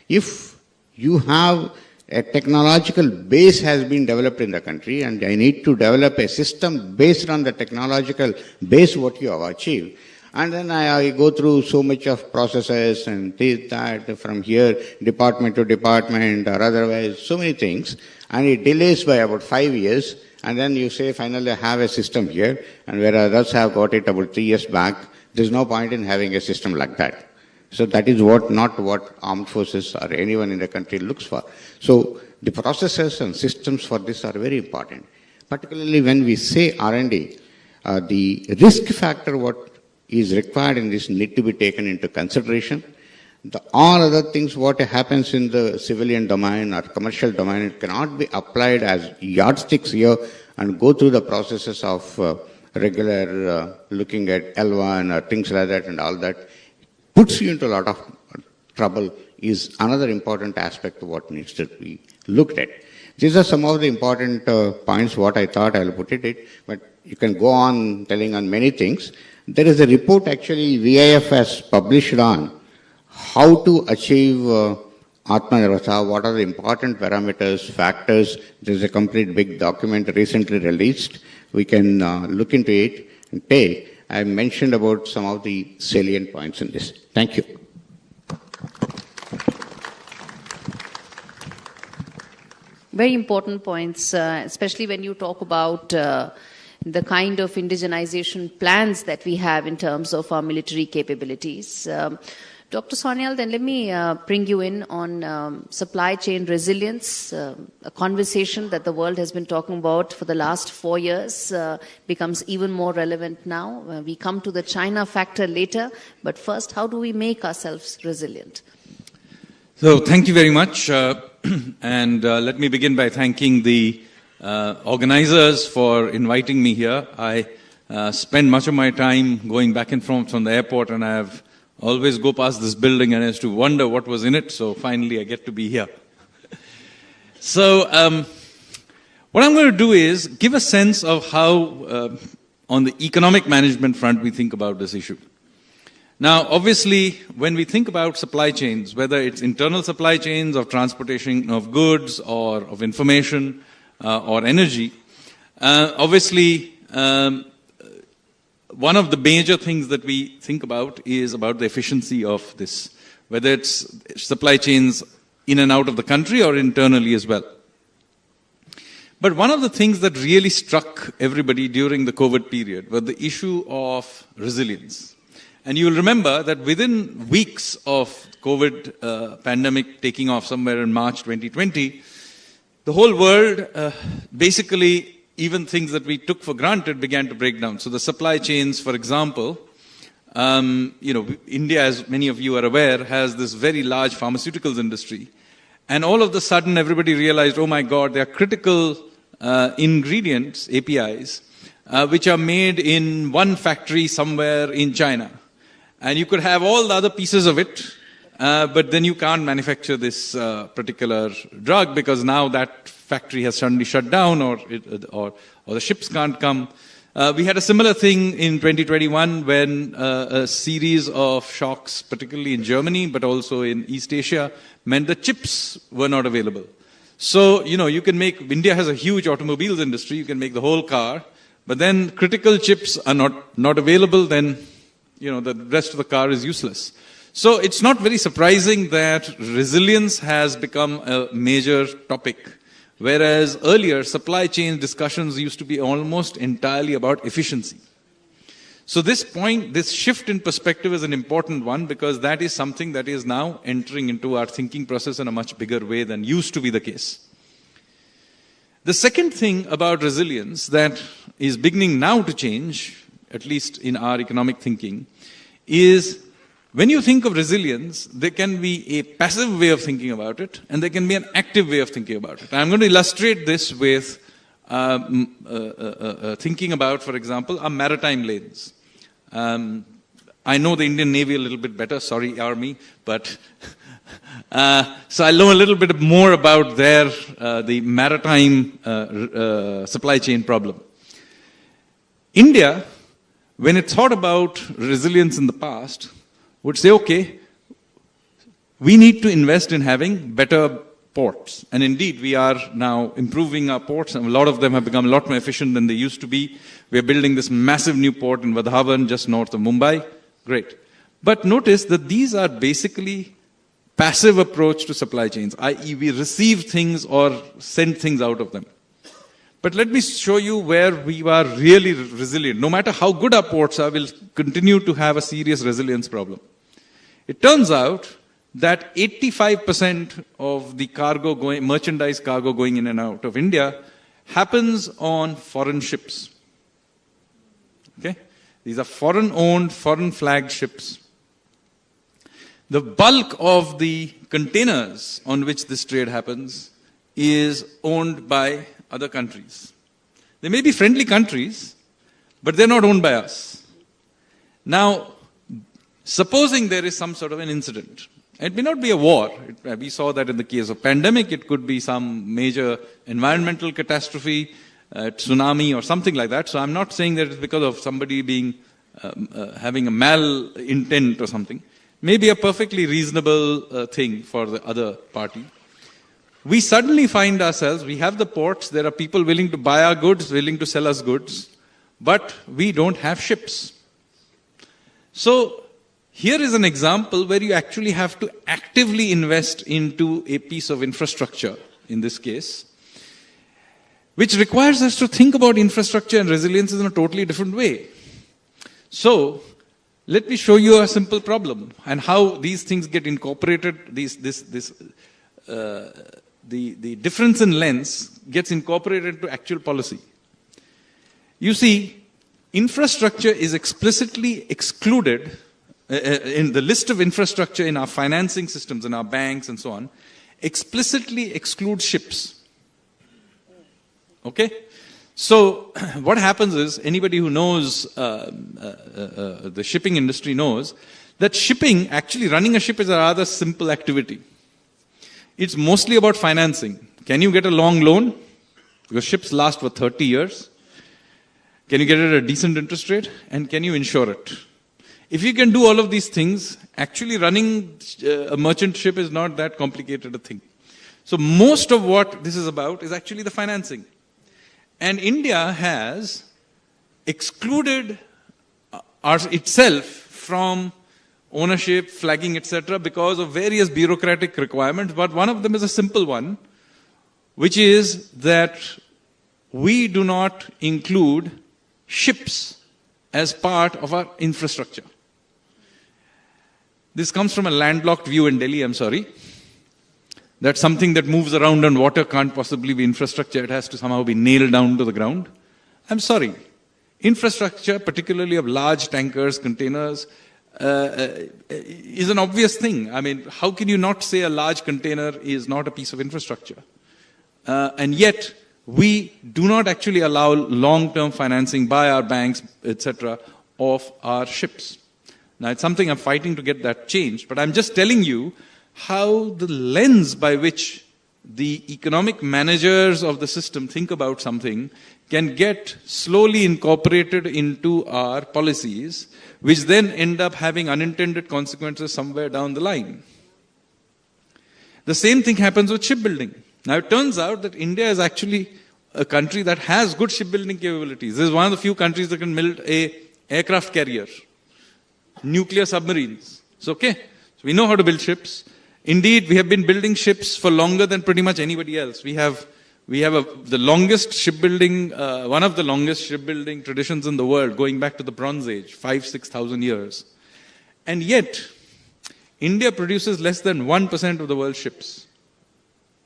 If you have a technological base has been developed in the country and I need to develop a system based on the technological base what you have achieved, and then I go through so much of processes and this, that, from here, department to department or otherwise, so many things, and it delays by about 5 years, and then you say, finally I have a system here, and where others have got it about 3 years back, there's no point in having a system like that. So that is not what armed forces or anyone in the country looks for. So the processes and systems for this are very important. Particularly when we say R&D, the risk factor what is required in this need to be taken into consideration. All other things what happens in the civilian domain or commercial domain, it cannot be applied as yardsticks here and go through the processes of regular looking at L1 or things like that and all that. Puts you into a lot of trouble is another important aspect of what needs to be looked at. These are some of the important points what I thought I'll put it, but you can go on telling on many things. There is a report actually VIF has published on how to achieve Atmanirbharta, what are the important parameters, factors. There's a complete big document recently released. We can look into it and take. I mentioned about some of the salient points in this. Thank you. Very important points, especially when you talk about the kind of indigenization plans that we have in terms of our military capabilities. Dr. Sanyal, then let me bring you in on supply chain resilience, a conversation that the world has been talking about for the last 4 years, becomes even more relevant now. We come to the China factor later, but first, how do we make ourselves resilient? So thank you very much. And let me begin by thanking the organizers for inviting me here. I spend much of my time going back and forth from the airport, and I have always go past this building and I used to wonder what was in it, so finally I get to be here. So what I'm going to do is give a sense of how, on the economic management front, we think about this issue. Now, obviously, when we think about supply chains, whether it's internal supply chains of transportation of goods or of information or energy, obviously, one of the major things that we think about is about the efficiency of this, whether it's supply chains in and out of the country or internally as well. But one of the things that really struck everybody during the COVID period was the issue of resilience. And you'll remember that within weeks of COVID pandemic taking off somewhere in March 2020, the whole world, basically, even things that we took for granted began to break down. So the supply chains, for example, India, as many of you are aware, has this very large pharmaceuticals industry. And all of a sudden, everybody realized, oh my God, there are critical ingredients, APIs, which are made in one factory somewhere in China. And you could have all the other pieces of it, but then you can't manufacture this particular drug because now that factory has suddenly shut down, or the ships can't come. We had a similar thing in 2021 when a series of shocks, particularly in Germany, but also in East Asia, meant the chips were not available. So, you can make, India has a huge automobiles industry, you can make the whole car, but then critical chips are not available, then, the rest of the car is useless. So it's not very surprising that resilience has become a major topic. Whereas earlier, supply chain discussions used to be almost entirely about efficiency. So this shift in perspective is an important one because that is something that is now entering into our thinking process in a much bigger way than used to be the case. The second thing about resilience that is beginning now to change, at least in our economic thinking, is when you think of resilience, there can be a passive way of thinking about it, and there can be an active way of thinking about it. I'm going to illustrate this with thinking about, for example, our maritime lanes. I know the Indian Navy a little bit better, sorry Army, but so I'll know a little bit more about the maritime supply chain problem. India, when it thought about resilience in the past, would say, okay, we need to invest in having better ports. And indeed, we are now improving our ports, and a lot of them have become a lot more efficient than they used to be. We are building this massive new port in Vadhavan, just north of Mumbai. Great. But notice that these are basically passive approach to supply chains, i.e. we receive things or send things out of them. But let me show you where we are really resilient. No matter how good our ports are, we'll continue to have a serious resilience problem. It turns out that 85% of the merchandise cargo going in and out of India happens on foreign ships. Okay? These are foreign-owned, foreign-flagged ships. The bulk of the containers on which this trade happens is owned by other countries. They may be friendly countries, but they're not owned by us. Now, supposing there is some sort of an incident, it may not be a war. We saw that in the case of pandemic. It could be some major environmental catastrophe, tsunami or something like that. So I'm not saying that it's because of somebody having a malintent or something. Maybe a perfectly reasonable thing for the other party. We suddenly find ourselves, we have the ports, there are people willing to buy our goods, willing to sell us goods, but we don't have ships. So here is an example where you actually have to actively invest into a piece of infrastructure, in this case, which requires us to think about infrastructure and resilience in a totally different way. So let me show you a simple problem and how these things get incorporated, the difference in lens gets incorporated into actual policy. You see, infrastructure is explicitly excluded in the list of infrastructure in our financing systems, in our banks and so on, explicitly excludes ships. Okay? So what happens is, anybody who knows the shipping industry knows that shipping, actually running a ship is a rather simple activity. It's mostly about financing. Can you get a long loan? Because ships last for 30 years. Can you get it at a decent interest rate? And can you insure it? If you can do all of these things, actually running a merchant ship is not that complicated a thing. So most of what this is about is actually the financing. And India has excluded itself from ownership, flagging, etc. because of various bureaucratic requirements. But one of them is a simple one, which is that we do not include ships as part of our infrastructure. This comes from a landlocked view in Delhi, I'm sorry. That something that moves around on water can't possibly be infrastructure. It has to somehow be nailed down to the ground. I'm sorry. Infrastructure, particularly of large tankers, containers, is an obvious thing. I mean, how can you not say a large container is not a piece of infrastructure? And yet, we do not actually allow long-term financing by our banks, etc., of our ships. Now, it's something I'm fighting to get that changed, but I'm just telling you how the lens by which the economic managers of the system think about something can get slowly incorporated into our policies, which then end up having unintended consequences somewhere down the line. The same thing happens with shipbuilding. Now, it turns out that India is actually a country that has good shipbuilding capabilities. This is one of the few countries that can build an aircraft carrier, nuclear submarines. It's okay. So we know how to build ships. Indeed, we have been building ships for longer than pretty much anybody else. We have the longest shipbuilding, one of the longest shipbuilding traditions in the world, going back to the Bronze Age, 5,000-6,000 years. And yet, India produces less than 1% of the world's ships.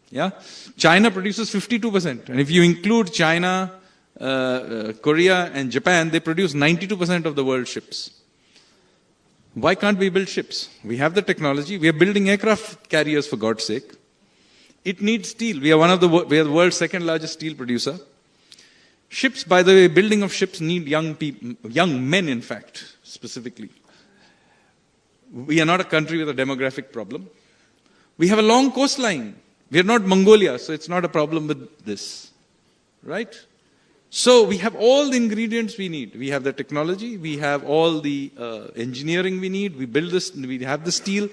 Yeah? China produces 52%. And if you include China, Korea, and Japan, they produce 92% of the world's ships. Why can't we build ships? We have the technology. We are building aircraft carriers, for God's sake. It needs steel. We are the world's second largest steel producer. Ships, by the way, building of ships need young people, young men, in fact, specifically. We are not a country with a demographic problem. We have a long coastline. We are not Mongolia, so it's not a problem with this. Right? So we have all the ingredients we need. We have the technology, we have all the engineering we need, we build this, we have the steel,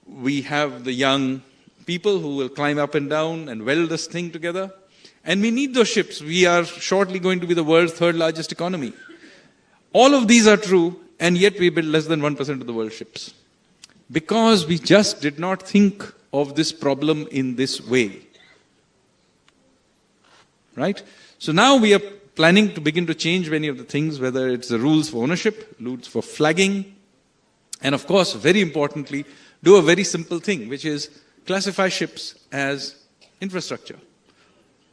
we have the young people who will climb up and down and weld this thing together. And we need those ships. We are shortly going to be the world's third largest economy. All of these are true, and yet we build less than 1% of the world's ships. Because we just did not think of this problem in this way. Right? So now we are planning to begin to change many of the things, whether it's the rules for ownership, rules for flagging, and of course, very importantly, do a very simple thing, which is classify ships as infrastructure.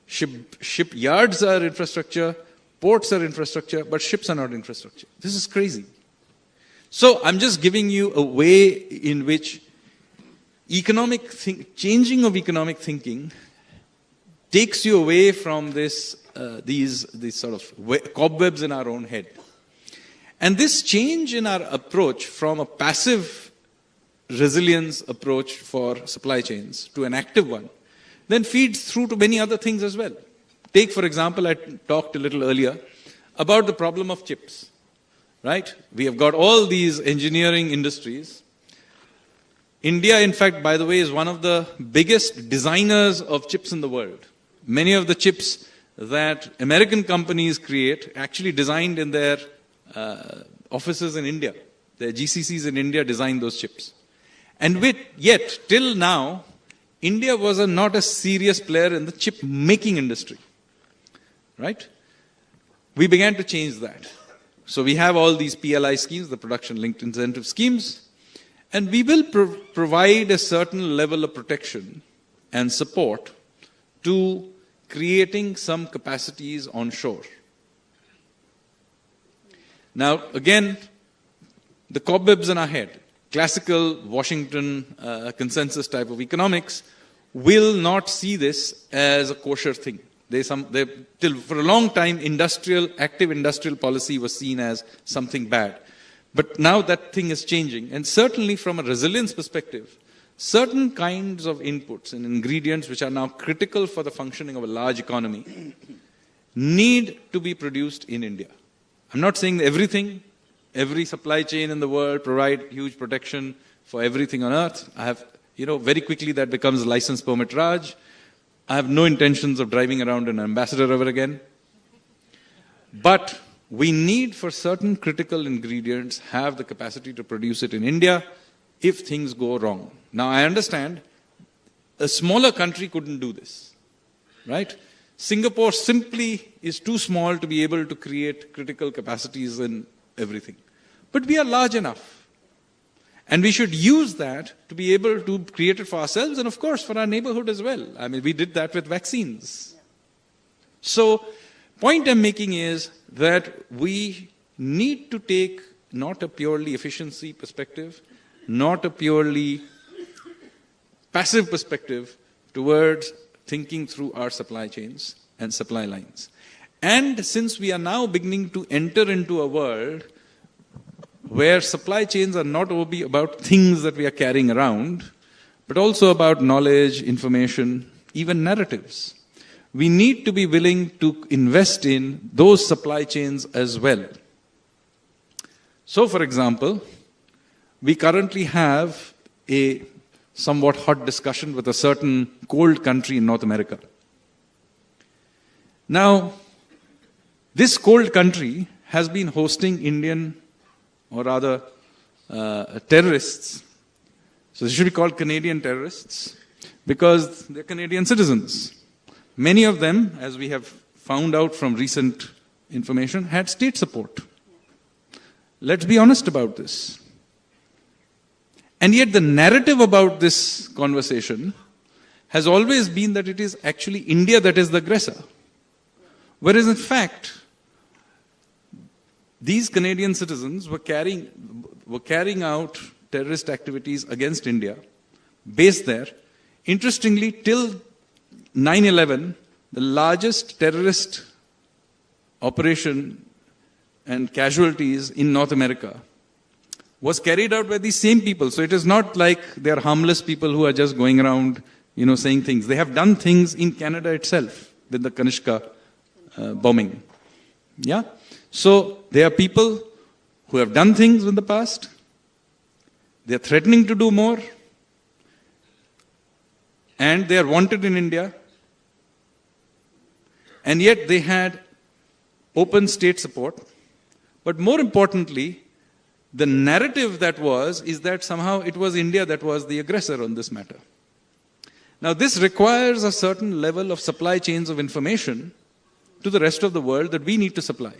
Shipyards are infrastructure, ports are infrastructure, but ships are not infrastructure. This is crazy. So I'm just giving you a way in which changing of economic thinking takes you away from these sort of cobwebs in our own head. And this change in our approach from a passive resilience approach for supply chains to an active one then feeds through to many other things as well. Take, for example, I talked a little earlier about the problem of chips. Right? We have got all these engineering industries. India, in fact, by the way, is one of the biggest designers of chips in the world. Many of the chips that American companies create actually designed in their offices in India. Their GCCs in India design those chips. And yet, till now, India was not a serious player in the chip making industry. Right? We began to change that. So we have all these PLI schemes, the production linked incentive schemes, and we will provide a certain level of protection and support to creating some capacities onshore. Now, again, the cobwebs in our head, classical Washington consensus type of economics, will not see this as a kosher thing. For a long time, active industrial policy was seen as something bad. But now that thing is changing. And certainly from a resilience perspective, certain kinds of inputs and ingredients which are now critical for the functioning of a large economy need to be produced in India. I'm not saying every supply chain in the world provide huge protection for everything on earth. Very quickly that becomes license permit Raj. I have no intentions of driving around an ambassador ever again. But we need, for certain critical ingredients, have the capacity to produce it in India if things go wrong. Now, I understand a smaller country couldn't do this, right? Singapore simply is too small to be able to create critical capacities in everything. But we are large enough. And we should use that to be able to create it for ourselves and, of course, for our neighborhood as well. I mean, we did that with vaccines. So, point I'm making is that we need to take not a purely efficiency perspective, not a purely passive perspective towards thinking through our supply chains and supply lines. And since we are now beginning to enter into a world where supply chains are not only about things that we are carrying around, but also about knowledge, information, even narratives, we need to be willing to invest in those supply chains as well. So, for example, we currently have a somewhat hot discussion with a certain cold country in North America. Now, this cold country has been hosting Indian, or rather terrorists. So they should be called Canadian terrorists because they're Canadian citizens. Many of them, as we have found out from recent information, had state support. Let's be honest about this. And yet the narrative about this conversation has always been that it is actually India that is the aggressor. Whereas in fact, these Canadian citizens were carrying out terrorist activities against India, based there. Interestingly, till 9/11, the largest terrorist operation and casualties in North America was carried out by these same people. So it is not like they are harmless people who are just going around, saying things. They have done things in Canada itself with the Kanishka bombing. Yeah? So they are people who have done things in the past. They are threatening to do more. And they are wanted in India. And yet they had open state support. But more importantly, the narrative is that somehow it was India that was the aggressor on this matter. Now this requires a certain level of supply chains of information to the rest of the world that we need to supply.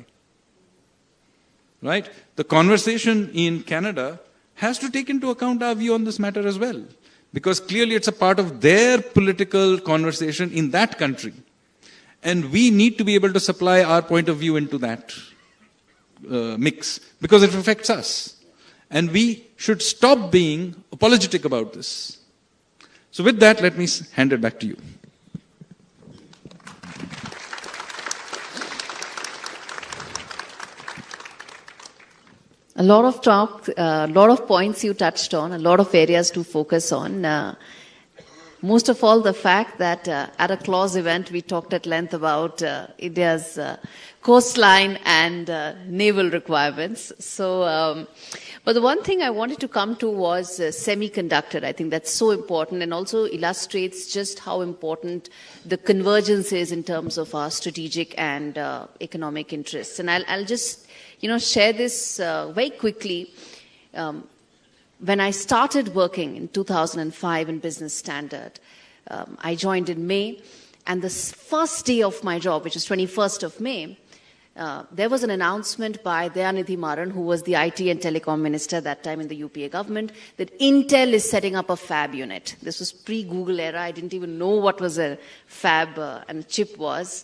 Right? The conversation in Canada has to take into account our view on this matter as well. Because clearly it's a part of their political conversation in that country. And we need to be able to supply our point of view into that mix. Because it affects us. And we should stop being apologetic about this. So with that, let me hand it back to you. A lot of talk, a lot of points you touched on, a lot of areas to focus on. Most of all, the fact that at a clause event, we talked at length about India's coastline and naval requirements. So, but the one thing I wanted to come to was semiconductor. I think that's so important and also illustrates just how important the convergence is in terms of our strategic and economic interests. And I'll just share this very quickly. When I started working in 2005 in Business Standard, I joined in May, and the first day of my job, which is 21st of May, there was an announcement by Dayanidhi Maran, who was the IT and Telecom Minister that time in the UPA government, that Intel is setting up a fab unit. This was pre-Google era. I didn't even know what was a fab and a chip was.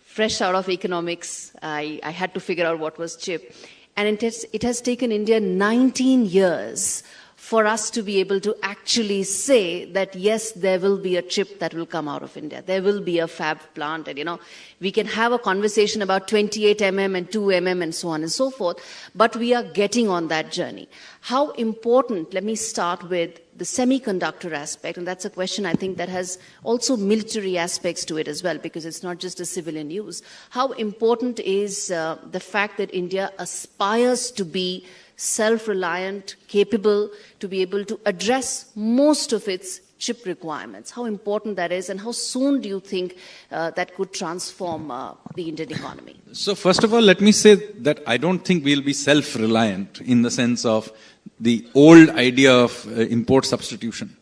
Fresh out of economics, I had to figure out what was chip. And it has taken India 19 years for us to be able to actually say that, yes, there will be a chip that will come out of India. There will be a fab plant. And, we can have a conversation about 28 mm and 2 mm and so on and so forth, but we are getting on that journey. How important, let me start with the semiconductor aspect, and that's a question I think that has also military aspects to it as well, because it's not just a civilian use. How important is the fact that India aspires to be self-reliant, capable, to be able to address most of its chip requirements? How important that is, and how soon do you think that could transform the Indian economy? So first of all, let me say that I don't think we'll be self-reliant in the sense of the old idea of import substitution.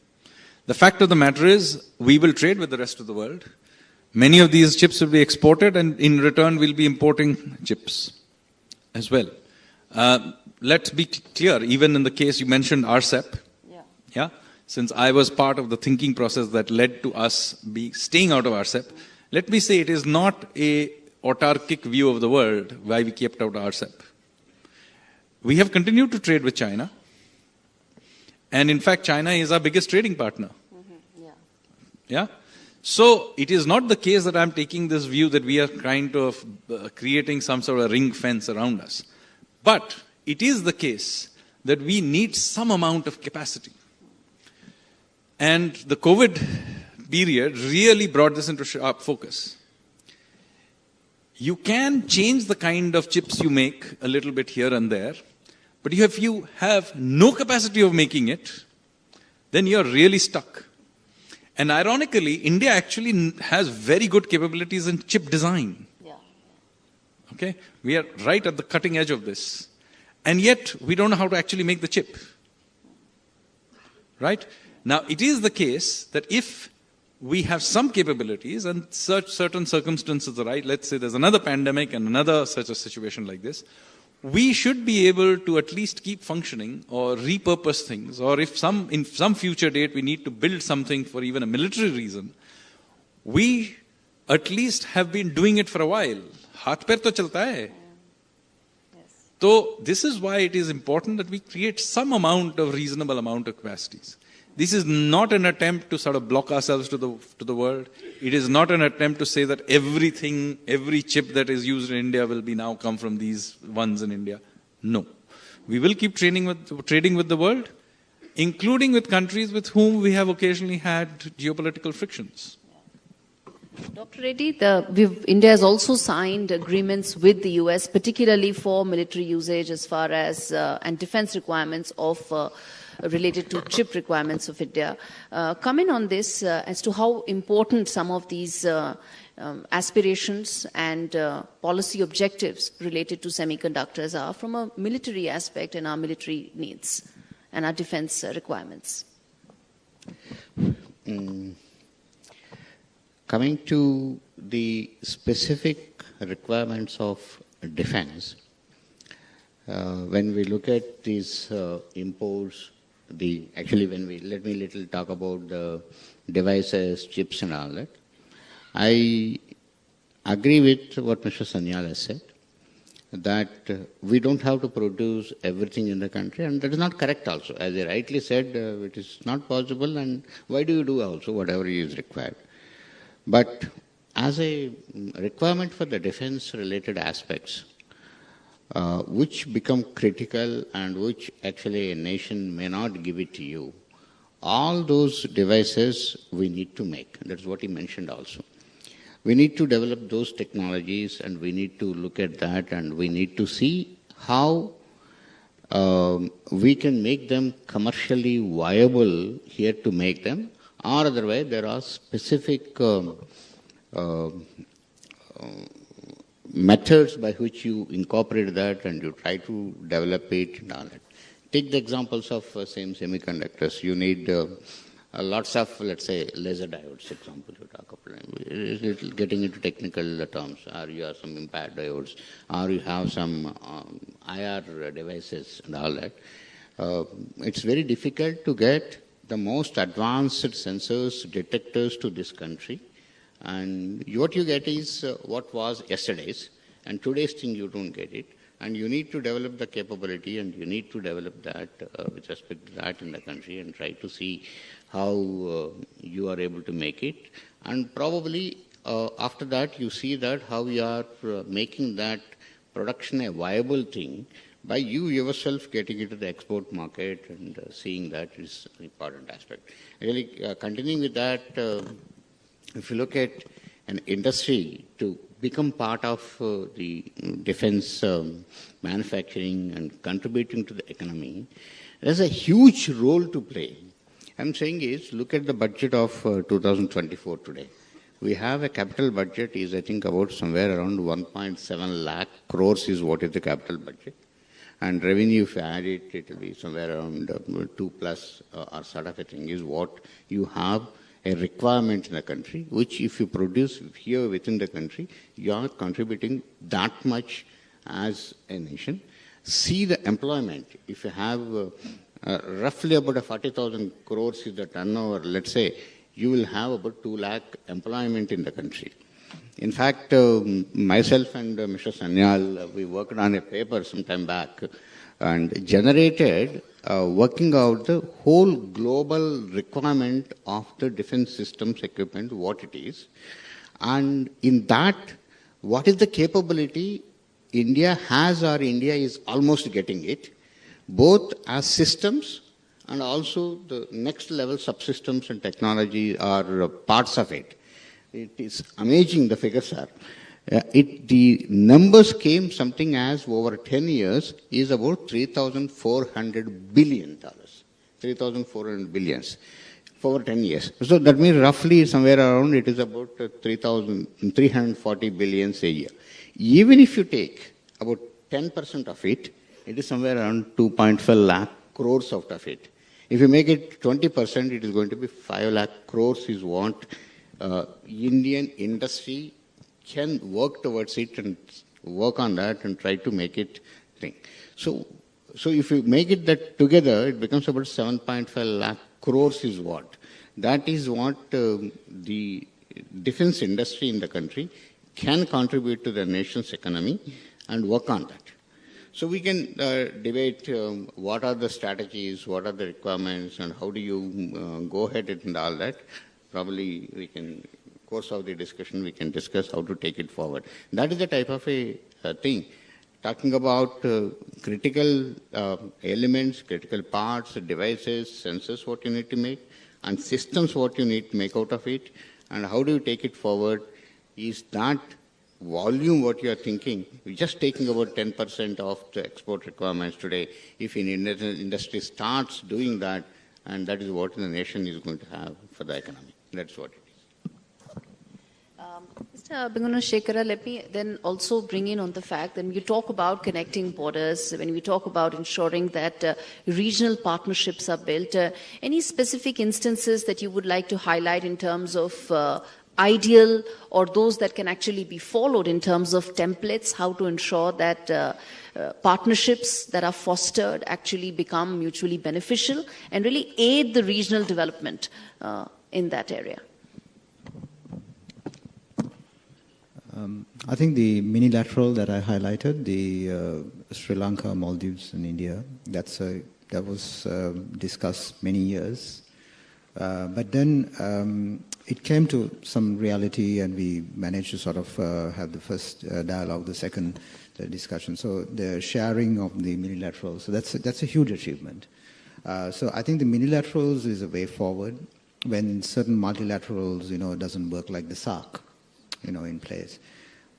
The fact of the matter is, we will trade with the rest of the world. Many of these chips will be exported, and in return we'll be importing chips as well. Let's be clear, even in the case you mentioned RCEP, yeah? Since I was part of the thinking process that led to us staying out of RCEP, let me say it is not a autarkic view of the world why we kept out of RCEP. We have continued to trade with China, and in fact China is our biggest trading partner. Yeah? So it is not the case that I'm taking this view that we are kind of creating some sort of ring fence around us. But it is the case that we need some amount of capacity. And the COVID period really brought this into sharp focus. You can change the kind of chips you make a little bit here and there, but if you have no capacity of making it, then you're really stuck. And ironically, India actually has very good capabilities in chip design. Okay? We are right at the cutting edge of this. And yet, we don't know how to actually make the chip. Right? Now, it is the case that if we have some capabilities and certain circumstances are right, let's say there's another pandemic and another such a situation like this, we should be able to at least keep functioning or repurpose things, or if in some future date we need to build something for even a military reason, we at least have been doing it for a while. Haath pair to chalta hai. So this is why it is important that we create some reasonable amount of capacities. This is not an attempt to sort of block ourselves to the world. It is not an attempt to say that every chip that is used in India will be now come from these ones in India. No. We will keep trading with the world, including with countries with whom we have occasionally had geopolitical frictions. Dr. Reddy, India has also signed agreements with the US, particularly for military usage as far as and defense requirements of related to chip requirements of India. Comment on this as to how important some of these aspirations and policy objectives related to semiconductors are from a military aspect and our military needs and our defense requirements. Coming to the specific requirements of defense, when we look at these imports, let me little talk about the devices, chips and all that. I agree with what Mr. Sanyal has said, that we don't have to produce everything in the country, and that is not correct also. As he rightly said, it is not possible, and why do you do also whatever is required? But as a requirement for the defense-related aspects, which become critical and which actually a nation may not give it to you, all those devices we need to make. That's what he mentioned also. We need to develop those technologies, and we need to look at that, and we need to see how we can make them commercially viable here to make them, or otherwise there are specific methods by which you incorporate that and you try to develop it and all that. Take the examples of same semiconductors. You need lots of, let's say, laser diodes, example you talk about. Getting into technical terms, or you have some impact diodes, or you have some IR devices and all that. It's very difficult to get the most advanced sensors, detectors to this country. And what you get is what was yesterday's, and today's thing you don't get it. And you need to develop the capability, and you need to develop that with respect to that in the country, and try to see how you are able to make it. And probably after that, you see that how you are making that production a viable thing by you yourself getting into the export market and seeing that is an important aspect. Really, continuing with that, if you look at an industry to become part of the defense manufacturing and contributing to the economy, there's a huge role to play. I'm saying is, look at the budget of 2024 today. We have a capital budget is, I think, about somewhere around 1.7 lakh crores is what is the capital budget. And revenue, if you add it, it will be somewhere around 2 plus or sort of a thing is what you have a requirement in the country, which if you produce here within the country, you are contributing that much as a nation. See the employment. If you have roughly about a 40,000 crores is the turnover, let's say, you will have about 2 lakh employment in the country. In fact, myself and Mr. Sanyal, we worked on a paper some time back and generated, working out the whole global requirement of the defense systems equipment, what it is. And in that, what is the capability India has or India is almost getting it, both as systems and also the next level subsystems and technology are parts of it. It is amazing, the figures are. The numbers came something as over 10 years is about $3,400 billion. 3,400 billions for 10 years. So that means roughly somewhere around it is about 340 billions a year. Even if you take about 10% of it, it is somewhere around 2.5 lakh crores out of it. If you make it 20%, it is going to be 5 lakh crores is what Indian industry can work towards it and work on that and try to make it thing. So if you make it that together, it becomes about 7.5 lakh crores is what. That is what the defense industry in the country can contribute to the nation's economy and work on that. So we can debate what are the strategies, what are the requirements, and how do you go ahead and all that. Probably we can, course of the discussion, we can discuss how to take it forward. That is the type of a thing. Talking about critical elements, critical parts, devices, sensors, what you need to make, and systems, what you need to make out of it, and how do you take it forward, is that volume what you are thinking, you're just taking about 10% of the export requirements today. If in industry starts doing that, and that is what the nation is going to have for the economy. That's what it is. Mr. ABEYGOONASEKARA, let me then also bring in on the fact that when you talk about connecting borders, when we talk about ensuring that regional partnerships are built, any specific instances that you would like to highlight in terms of ideal or those that can actually be followed in terms of templates, how to ensure that partnerships that are fostered actually become mutually beneficial and really aid the regional development in that area? I think the minilateral that I highlighted, the Sri Lanka, Maldives and India, that was discussed many years. But then it came to some reality and we managed to sort of have the first dialogue, the second discussion. So the sharing of the minilaterals, so that's a huge achievement. So I think the minilaterals is a way forward when certain multilaterals, doesn't work like the SAARC, in place.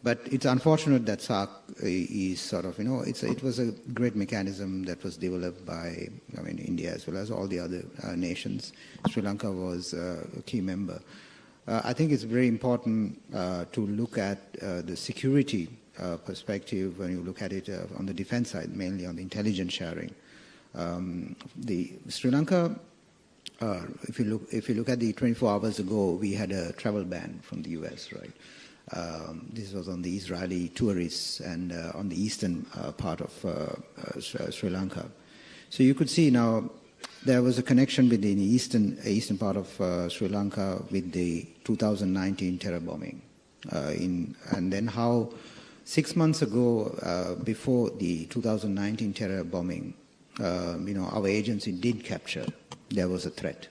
But it's unfortunate that SAARC is sort of, it was a great mechanism that was developed by, India as well as all the other nations. Sri Lanka was a key member. I think it's very important to look at the security perspective when you look at it on the defense side, mainly on the intelligence sharing. The Sri Lanka, if you look at the 24 hours ago, we had a travel ban from the US, right? This was on the Israeli tourists and on the eastern part of Sri Lanka. So you could see now there was a connection between the eastern part of Sri Lanka with the 2019 terror bombing, and then how 6 months ago, before the 2019 terror bombing, our agency did capture there was a threat.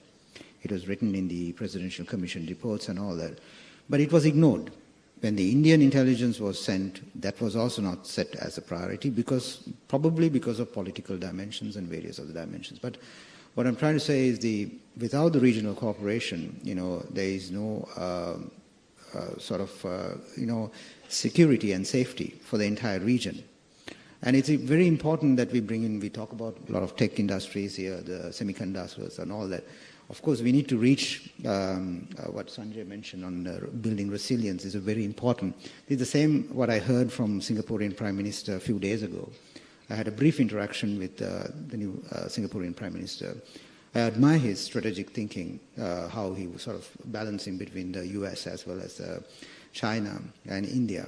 It was written in the Presidential Commission reports and all that. But it was ignored. When the Indian intelligence was sent, that was also not set as a priority, probably because of political dimensions and various other dimensions. But what I'm trying to say is without the regional cooperation, there is no security and safety for the entire region. And it's very important that we talk about a lot of tech industries here, the semiconductors and all that. Of course, we need to reach what Sanjay mentioned on building resilience is very important. It's the same what I heard from Singaporean Prime Minister a few days ago. I had a brief interaction with the new Singaporean Prime Minister. I admire his strategic thinking, how he was sort of balancing between the US as well as China and India.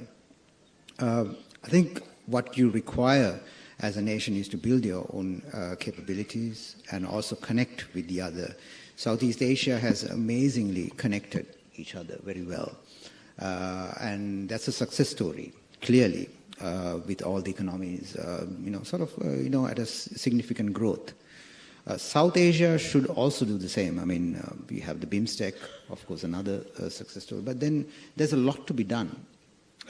I think what you require as a nation is to build your own capabilities and also connect with the other. Southeast Asia has amazingly connected each other very well. And that's a success story, clearly, with all the economies, at a significant growth. South Asia should also do the same. I mean, we have the BIMSTEC, of course, another success story. But then there's a lot to be done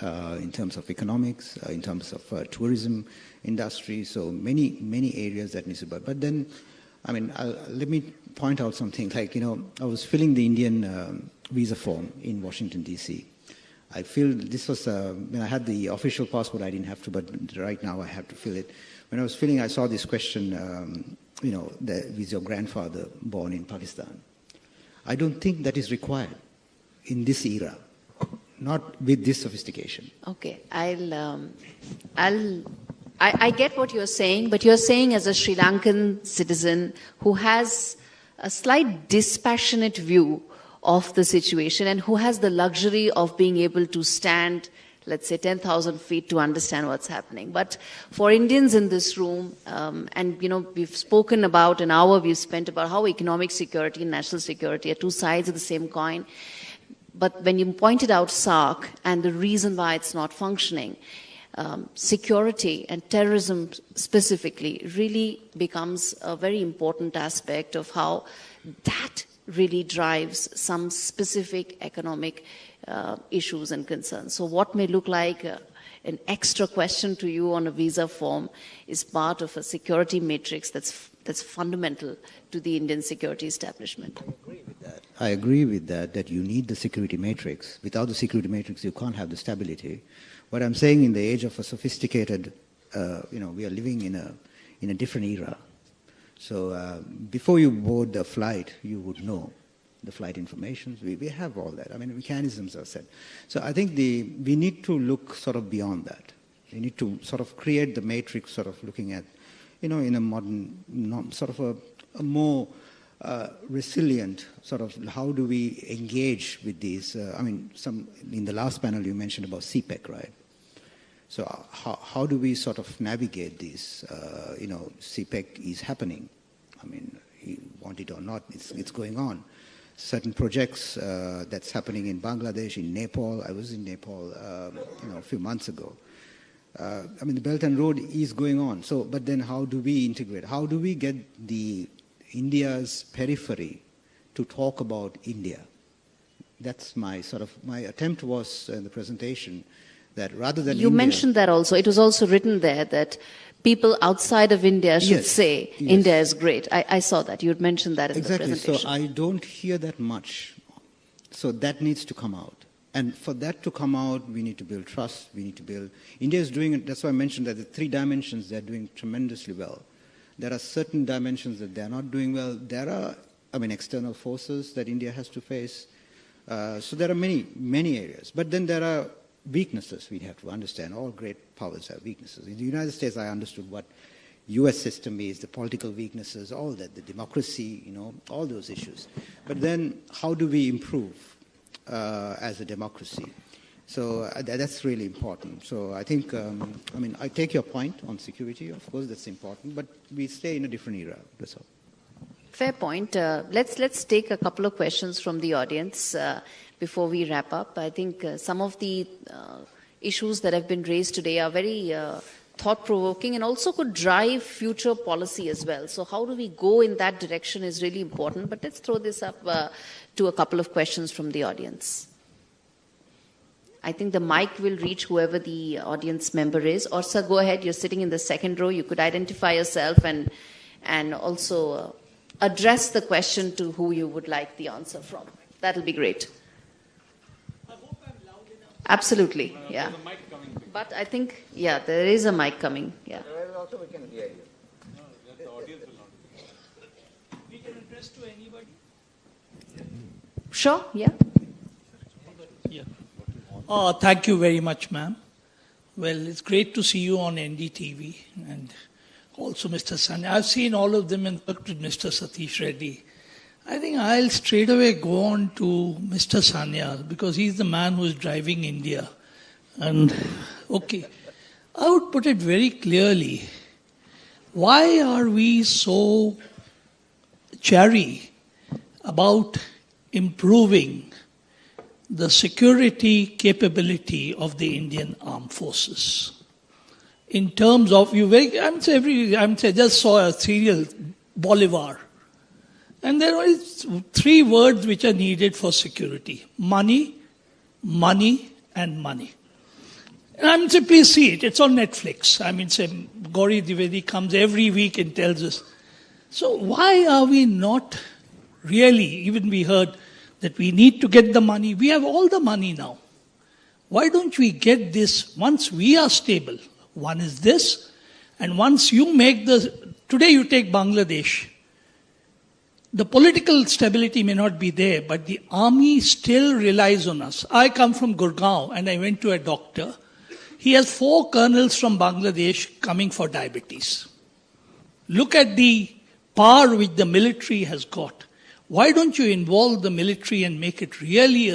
in terms of economics, in terms of tourism industry. So many areas that need to be. But then, let me point out something. I was filling the Indian visa form in Washington, D.C. I feel this was, when I had the official passport, I didn't have to, but right now I have to fill it. When I was filling, I saw this question, is your grandfather born in Pakistan? I don't think that is required in this era, not with this sophistication. Okay, I get what you're saying, but you're saying as a Sri Lankan citizen who has a slight dispassionate view of the situation and who has the luxury of being able to stand, let's say, 10,000 feet to understand what's happening. But for Indians in this room, we've spoken about an hour, we've spent about how economic security and national security are two sides of the same coin. But when you pointed out SARC and the reason why it's not functioning, security and terrorism specifically really becomes a very important aspect of how that really drives some specific economic issues and concerns. So what may look like an extra question to you on a visa form is part of a security matrix that's fundamental to the Indian security establishment. I agree with that you need the security matrix. Without the security matrix, you can't have the stability. What I'm saying, in the age of a sophisticated, we are living in a different era. So before you board the flight, you would know the flight information. We have all that. Mechanisms are set. So I think we need to look sort of beyond that. We need to sort of create the matrix, sort of looking at, in a modern, sort of a more resilient sort of, how do we engage with these? In the last panel you mentioned about CPEC, right? So how do we sort of navigate these? CPEC is happening. You want it or not, it's going on. Certain projects that's happening in Bangladesh, in Nepal. I was in Nepal, a few months ago. The Belt and Road is going on. So, but then how do we integrate? How do we get India's periphery to talk about India? That's my attempt was in the presentation, that rather than You mentioned that also. It was also written there that people outside of India should say India is great. I saw that. You had mentioned that in the presentation. So I don't hear that much. So that needs to come out. And for that to come out, we need to build trust. We need to build... India is doing it. That's why I mentioned that the 3 dimensions, they're doing tremendously well. There are certain dimensions that they're not doing well. There are, external forces that India has to face. So there are many areas. But then there are weaknesses we have to understand. All great powers have weaknesses. In the United States, I understood what US system is, the political weaknesses, all that, the democracy, all those issues. But then how do we improve as a democracy? So that's really important. So I think, I take your point on security. Of course, that's important, but we stay in a different era. That's all. Fair point. Let's take a couple of questions from the audience before we wrap up. I think some of the issues that have been raised today are very thought-provoking and also could drive future policy as well. So how do we go in that direction is really important. But let's throw this up to a couple of questions from the audience. I think the mic will reach whoever the audience member is. Or, sir, go ahead. You're sitting in the second row. You could identify yourself and also address the question to who you would like the answer from. That'll be great. I hope I'm loud enough. Absolutely, yeah. There's a mic coming. But I think, yeah, there is a mic coming, yeah. Also we can hear you. No, the audience will not. We can address to anybody. Sure, yeah. Yeah. Thank you very much, ma'am. Well, it's great to see you on NDTV and also Mr. Sanyal. I've seen all of them and worked with Mr. Satish Reddy. I think I'll straight away go on to Mr. Sanyal because he's the man who is driving India. And, okay, I would put it very clearly. Why are we so chary about improving the security capability of the Indian armed forces? In terms of, just saw a serial, Bolivar. And there are three words which are needed for security. Money, money, and money. And please see it. It's on Netflix. GAURIE DWIVEDI comes every week and tells us. So why are we not really, even we heard that we need to get the money. We have all the money now. Why don't we get this once we are stable? One is this, and once you make today you take Bangladesh. The political stability may not be there, but the army still relies on us. I come from Gurgaon and I went to a doctor. He has 4 colonels from Bangladesh coming for diabetes. Look at the power which the military has got. Why don't you involve the military and make it really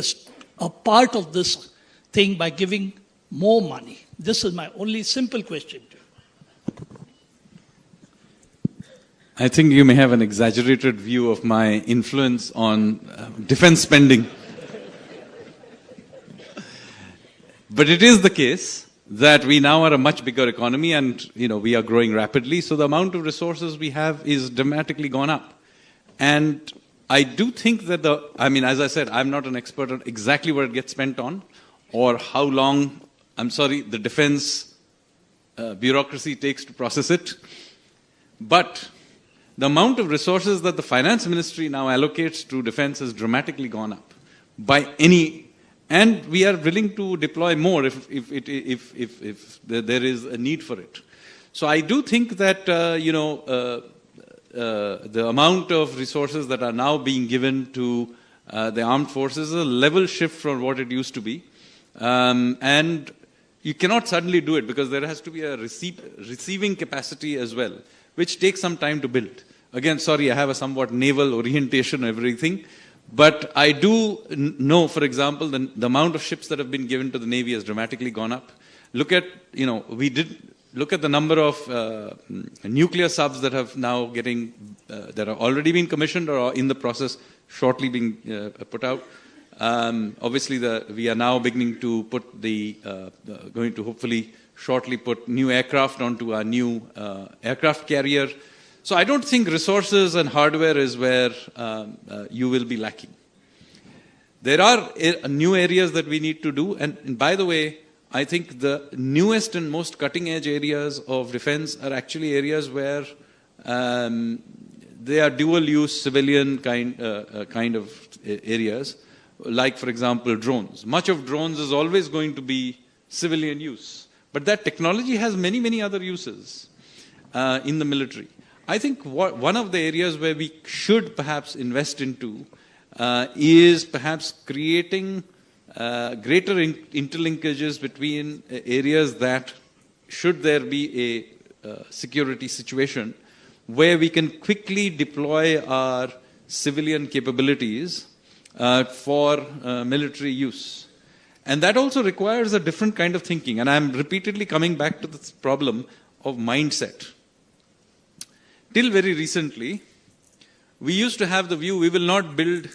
a part of this thing by giving more money? This is my only simple question to you. I think you may have an exaggerated view of my influence on defense spending. But it is the case that we now are a much bigger economy and we are growing rapidly. So the amount of resources we have is dramatically gone up. And I do think that as I said, I'm not an expert on exactly what it gets spent on or how long, the defense bureaucracy takes to process it. But the amount of resources that the finance ministry now allocates to defense has dramatically gone up and we are willing to deploy more if there is a need for it. So I do think that, the amount of resources that are now being given to the armed forces is a level shift from what it used to be. And you cannot suddenly do it because there has to be a receiving capacity as well, which takes some time to build. Again, sorry, I have a somewhat naval orientation and everything, but I do know, for example, the amount of ships that have been given to the Navy has dramatically gone up. Look at the number of nuclear subs that have now that are already been commissioned or are in the process shortly being put out. Obviously, we are now beginning to put going to hopefully shortly put new aircraft onto our new aircraft carrier. So I don't think resources and hardware is where you will be lacking. There are new areas that we need to do. And by the way, I think the newest and most cutting-edge areas of defense are actually areas where they are dual-use civilian kind of areas, like, for example, drones. Much of drones is always going to be civilian use. But that technology has many, many other uses in the military. I think one of the areas where we should perhaps invest into is perhaps creating greater interlinkages between areas that, should there be a security situation, where we can quickly deploy our civilian capabilities for military use. And that also requires a different kind of thinking. And I'm repeatedly coming back to this problem of mindset. Till very recently, we used to have the view we will not build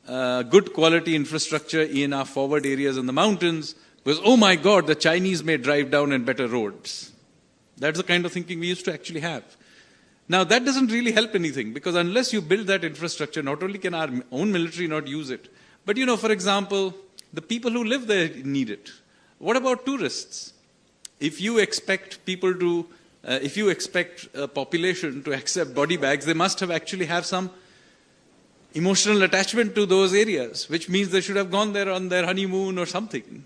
good quality infrastructure in our forward areas in the mountains Because, oh my God, the Chinese may drive down in better roads. That's the kind of thinking we used to actually have. Now, that doesn't really help anything, because unless you build that infrastructure, not only can our own military not use it, but, for example, the people who live there need it. What about tourists? If you expect people to, if you expect a population to accept body bags, they must actually have some emotional attachment to those areas, which means they should have gone there on their honeymoon or something.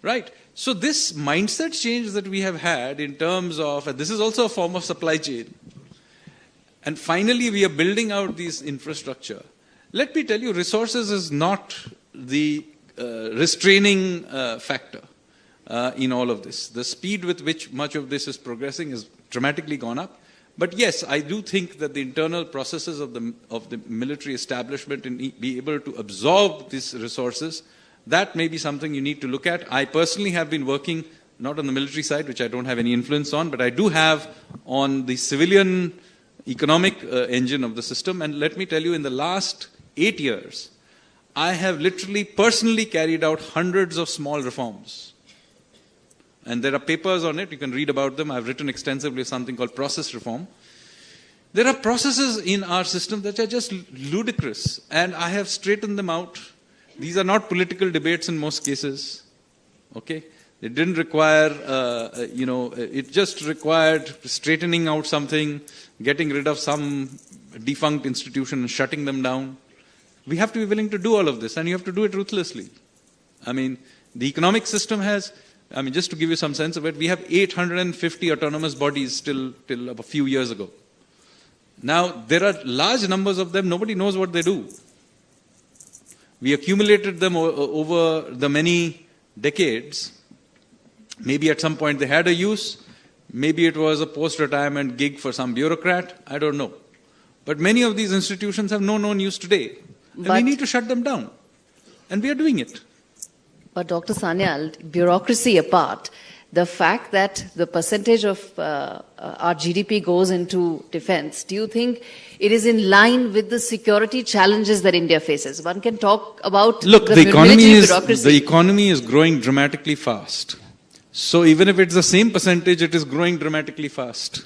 Right? So this mindset change that we have had in terms of, and this is also a form of supply chain, and finally we are building out these infrastructure. Let me tell you, resources is not the restraining factor in all of this. The speed with which much of this is progressing has dramatically gone up. But yes, I do think that the internal processes of the military establishment and be able to absorb these resources, that may be something you need to look at. I personally have been working, not on the military side, which I don't have any influence on, but I do have on the civilian economic engine of the system. And let me tell you, in the last 8 years, I have literally personally carried out hundreds of small reforms. And there are papers on it, you can read about them. I've written extensively something called process reform. There are processes in our system that are just ludicrous, and I have straightened them out. These are not political debates in most cases, okay? It didn't require, it just required straightening out something, getting rid of some defunct institution and shutting them down. We have to be willing to do all of this, and you have to do it ruthlessly. I mean, the economic system has, just to give you some sense of it, we have 850 autonomous bodies till a few years ago. Now, there are large numbers of them, nobody knows what they do. We accumulated them over the many decades. Maybe at some point they had a use, maybe it was a post-retirement gig for some bureaucrat, I don't know. But many of these institutions have no known use today. And we need to shut them down. And we are doing it. But Dr. Sanyal, bureaucracy apart, the fact that the percentage of our GDP goes into defense, do you think it is in line with the security challenges that India faces? One can talk about the economy is growing dramatically fast. So even if it's the same percentage, it is growing dramatically fast.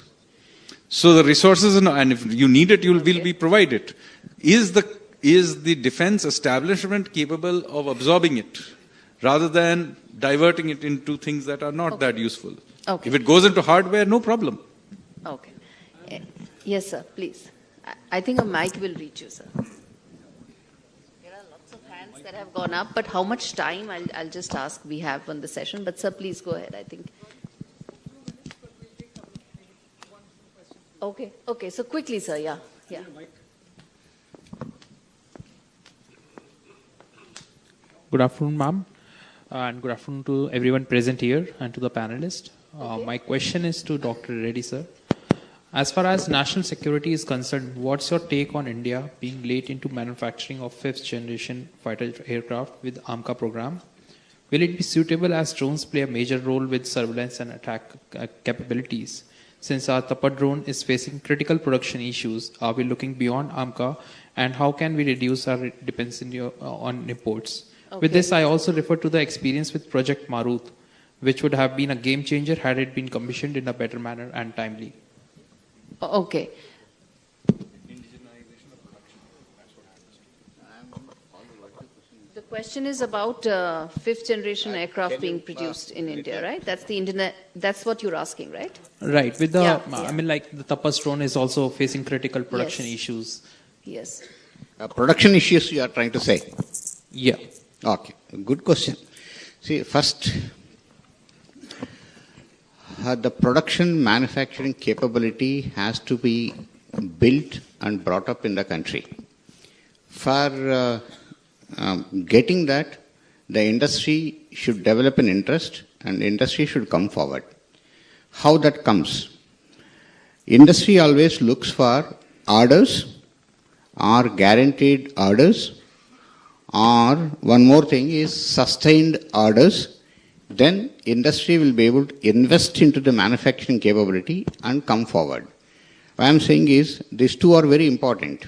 So the resources, and if you need it, will be provided. Is the defense establishment capable of absorbing it, rather than diverting it into things that are not that useful? Okay. If it goes into hardware, no problem. Okay. Yes, sir, please. I think a mic will reach you, sir. There are lots of hands that have gone up, but how much time, I'll just ask, we have on the session. But sir, please go ahead, I think. Okay, so quickly, sir, yeah. Good afternoon, ma'am, and good afternoon to everyone present here and to the panelists. My question is to Dr. Reddy, sir. As far as national security is concerned, what's your take on India being late into manufacturing of 5th generation fighter aircraft with AMCA program? Will it be suitable as drones play a major role with surveillance and attack capabilities? Since our Tapad drone is facing critical production issues, are we looking beyond AMCA, and how can we reduce our dependency on imports? Okay. With this, I also refer to the experience with Project Marut, which would have been a game changer had it been commissioned in a better manner and timely. Okay. The question is about 5th generation aircraft being produced in India, right? That's what you're asking, right? Right. With the, the Tapas drone is also facing critical production issues. Yes. Production issues you are trying to say? Yeah. Okay. Good question. See, first, the production manufacturing capability has to be built and brought up in the country. For getting that, the industry should develop an interest and the industry should come forward. How that comes? Industry always looks for orders or guaranteed orders, or one more thing is sustained orders. Then industry will be able to invest into the manufacturing capability and come forward. What I am saying is these two are very important.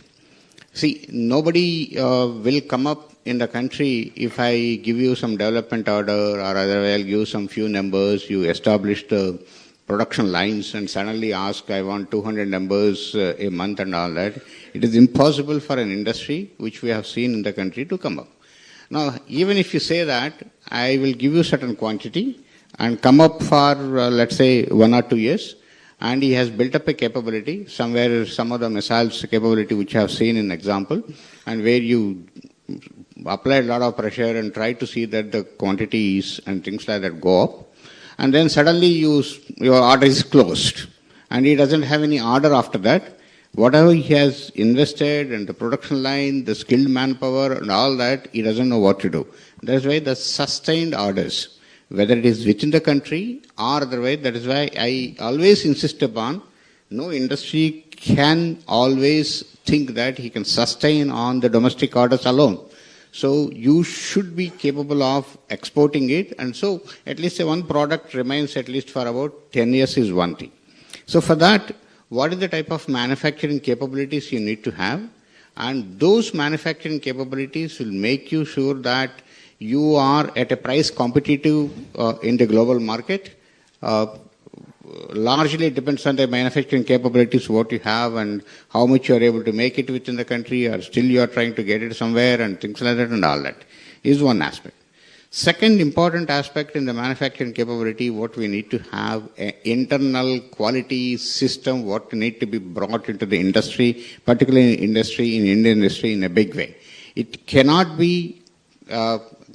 See, nobody will come up in the country, if I give you some development order or otherwise I'll give some few numbers, you establish the production lines and suddenly ask, I want 200 numbers a month and all that, it is impossible for an industry, which we have seen in the country, to come up. Now, even if you say that, I will give you certain quantity and come up for, let's say, 1 or 2 years, and he has built up a capability, somewhere some of the missiles capability which I have seen in example, and where you apply a lot of pressure and try to see that the quantities and things like that go up, and then suddenly your order is closed, and he doesn't have any order after that. Whatever he has invested and the production line, the skilled manpower and all that, he doesn't know what to do. That's why the sustained orders, whether it is within the country or otherwise, that is why I always insist upon, no industry can always think that he can sustain on the domestic orders alone. So you should be capable of exporting it, and so at least one product remains at least for about 10 years is one thing. So for that, what is the type of manufacturing capabilities you need to have? And those manufacturing capabilities will make you sure that you are at a price competitive in the global market. Largely it depends on the manufacturing capabilities, what you have and how much you are able to make it within the country, or still you are trying to get it somewhere and things like that, and all that is one aspect. Second important aspect in the manufacturing capability, what we need to have an internal quality system, what need to be brought into the industry, particularly in Indian industry in a big way. It cannot be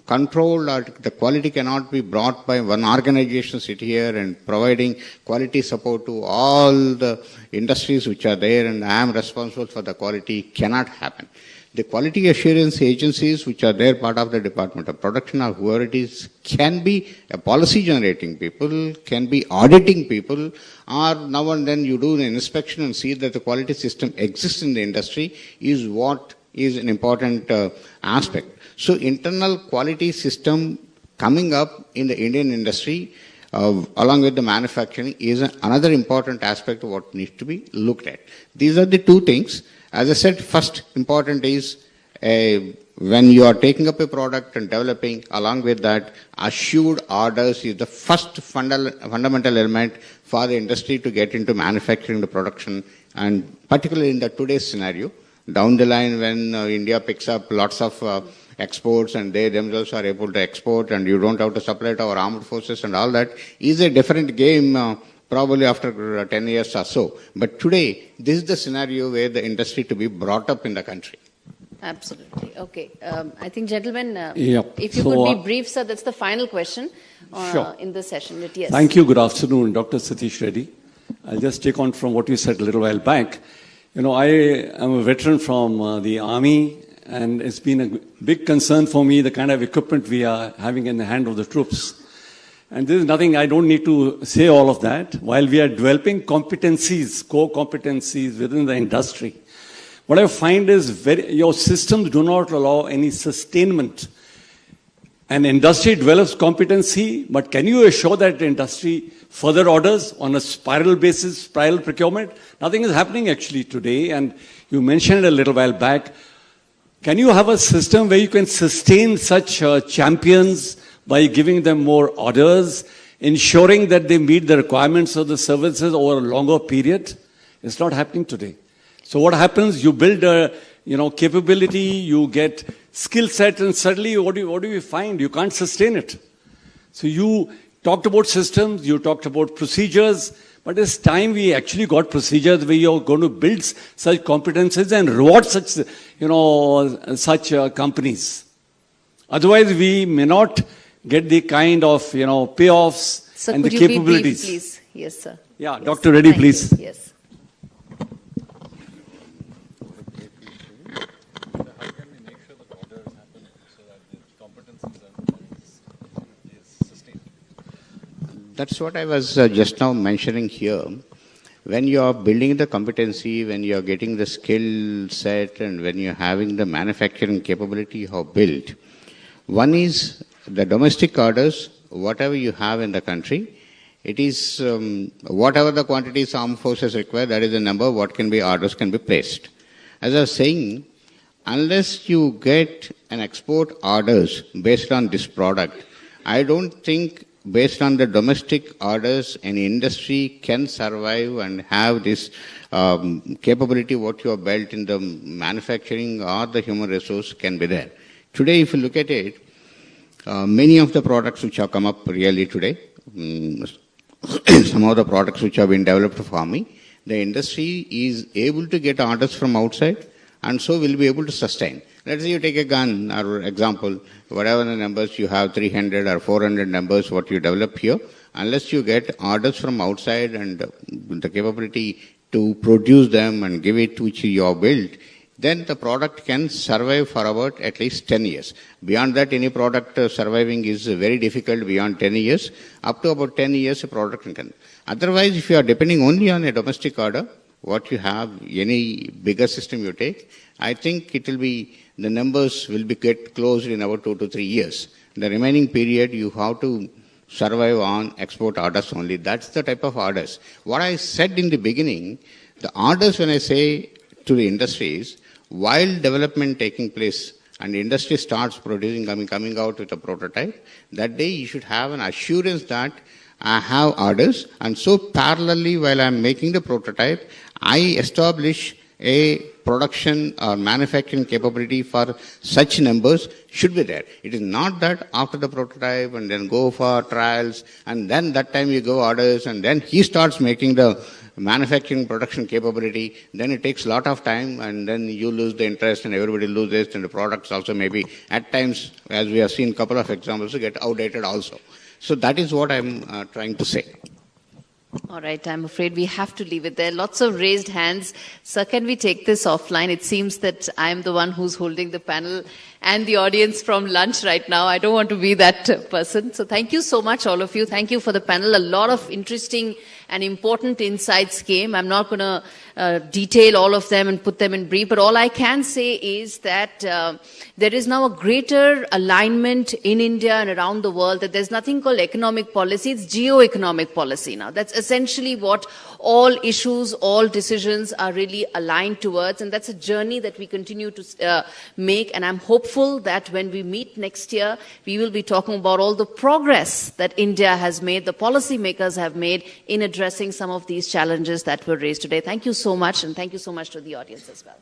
controlled, or the quality cannot be brought by one organization sit here and providing quality support to all the industries which are there and I am responsible for the quality, cannot happen. The quality assurance agencies which are there, part of the Department of Production or whoever it is, can be a policy generating people, can be auditing people, or now and then you do an inspection and see that the quality system exists in the industry, is what is an important aspect. So internal quality system coming up in the Indian industry along with the manufacturing is another important aspect of what needs to be looked at. These are the two things. As I said, first important is when you are taking up a product and developing, along with that, assured orders is the first fundamental element for the industry to get into manufacturing the production, and particularly in the today's scenario, down the line when India picks up lots of exports and they themselves are able to export and you don't have to supply to our armed forces and all that, is a different game probably after 10 years or so. But today, this is the scenario where the industry to be brought up in the country. Absolutely. Okay. I think, gentlemen, Yep. if you could be brief, sir, that's the final question Sure. in this session. Yes. Thank you. Good afternoon, Dr. SATEEsh Reddy. I'll just take on from what you said a little while back. You know, I am a veteran from the Army, and it's been a big concern for me, the kind of equipment we are having in the hand of the troops. And there is nothing, I don't need to say all of that. While we are developing competencies, core competencies within the industry, what I find is your systems do not allow any sustainment. An industry develops competency, but can you assure that the industry further orders on a spiral basis, spiral procurement? Nothing is happening actually today, and you mentioned it a little while back. Can you have a system where you can sustain such champions by giving them more orders, ensuring that they meet the requirements of the services over a longer period? It's not happening today. So what happens? You build a capability, you get skill set, and suddenly what do you find? You can't sustain it. So you talked about systems, you talked about procedures, but it's time we actually got procedures where you're going to build such competences and reward such companies. Otherwise, we may not get the kind of payoffs Sir, and the could you capabilities. be brief, please? Yes, sir. Yeah, Yes. Dr. Reddy, Thank please. you. Yes. That's what I was just now mentioning here. When you are building the competency, when you are getting the skill set, and when you are having the manufacturing capability you have built, one is the domestic orders, whatever you have in the country, it is whatever the quantities armed forces require, that is the number, what can be orders can be placed. As I was saying, unless you get an export orders based on this product, I don't think based on the domestic orders, an industry can survive and have this capability what you have built in the manufacturing or the human resource can be there. Today, if you look at it, many of the products which have come up really today, some of the products which have been developed for me, the industry is able to get orders from outside and so will be able to sustain. Let's say you take a gun, or example, whatever the numbers you have, 300 or 400 numbers, what you develop here, unless you get orders from outside and the capability to produce them and give it which you have built, then the product can survive for about at least 10 years. Beyond that, any product surviving is very difficult beyond 10 years. Up to about 10 years, a product can. Otherwise, if you are depending only on a domestic order, what you have, any bigger system you take, I think it will be, the numbers will be get closed in about 2 to 3 years. The remaining period, you have to survive on export orders only. That's the type of orders. What I said in the beginning, the orders when I say to the industries, while development taking place and the industry starts producing, coming out with a prototype, that day you should have an assurance that I have orders, and so parallelly while I am making the prototype, I establish a production or manufacturing capability for such numbers should be there. It is not that after the prototype and then go for trials and then that time you go orders and then he starts making the manufacturing production capability, then it takes a lot of time and then you lose the interest and everybody loses and the products also maybe at times, as we have seen a couple of examples, get outdated also. So that is what I'm trying to say. All right, I'm afraid we have to leave it there. Lots of raised hands. Sir, can we take this offline? It seems that I'm the one who's holding the panel and the audience from lunch right now. I don't want to be that person. So thank you so much, all of you. Thank you for the panel. A lot of interesting and important insights came. I'm not going to detail all of them and put them in brief, but all I can say is that there is now a greater alignment in India and around the world that there's nothing called economic policy, it's geo-economic policy now. That's essentially what all issues, all decisions are really aligned towards, and that's a journey that we continue to make, and I'm hopeful that when we meet next year, we will be talking about all the progress that India has made, the policymakers have made in addressing some of these challenges that were raised today. Thank you so much, and thank you so much to the audience as well.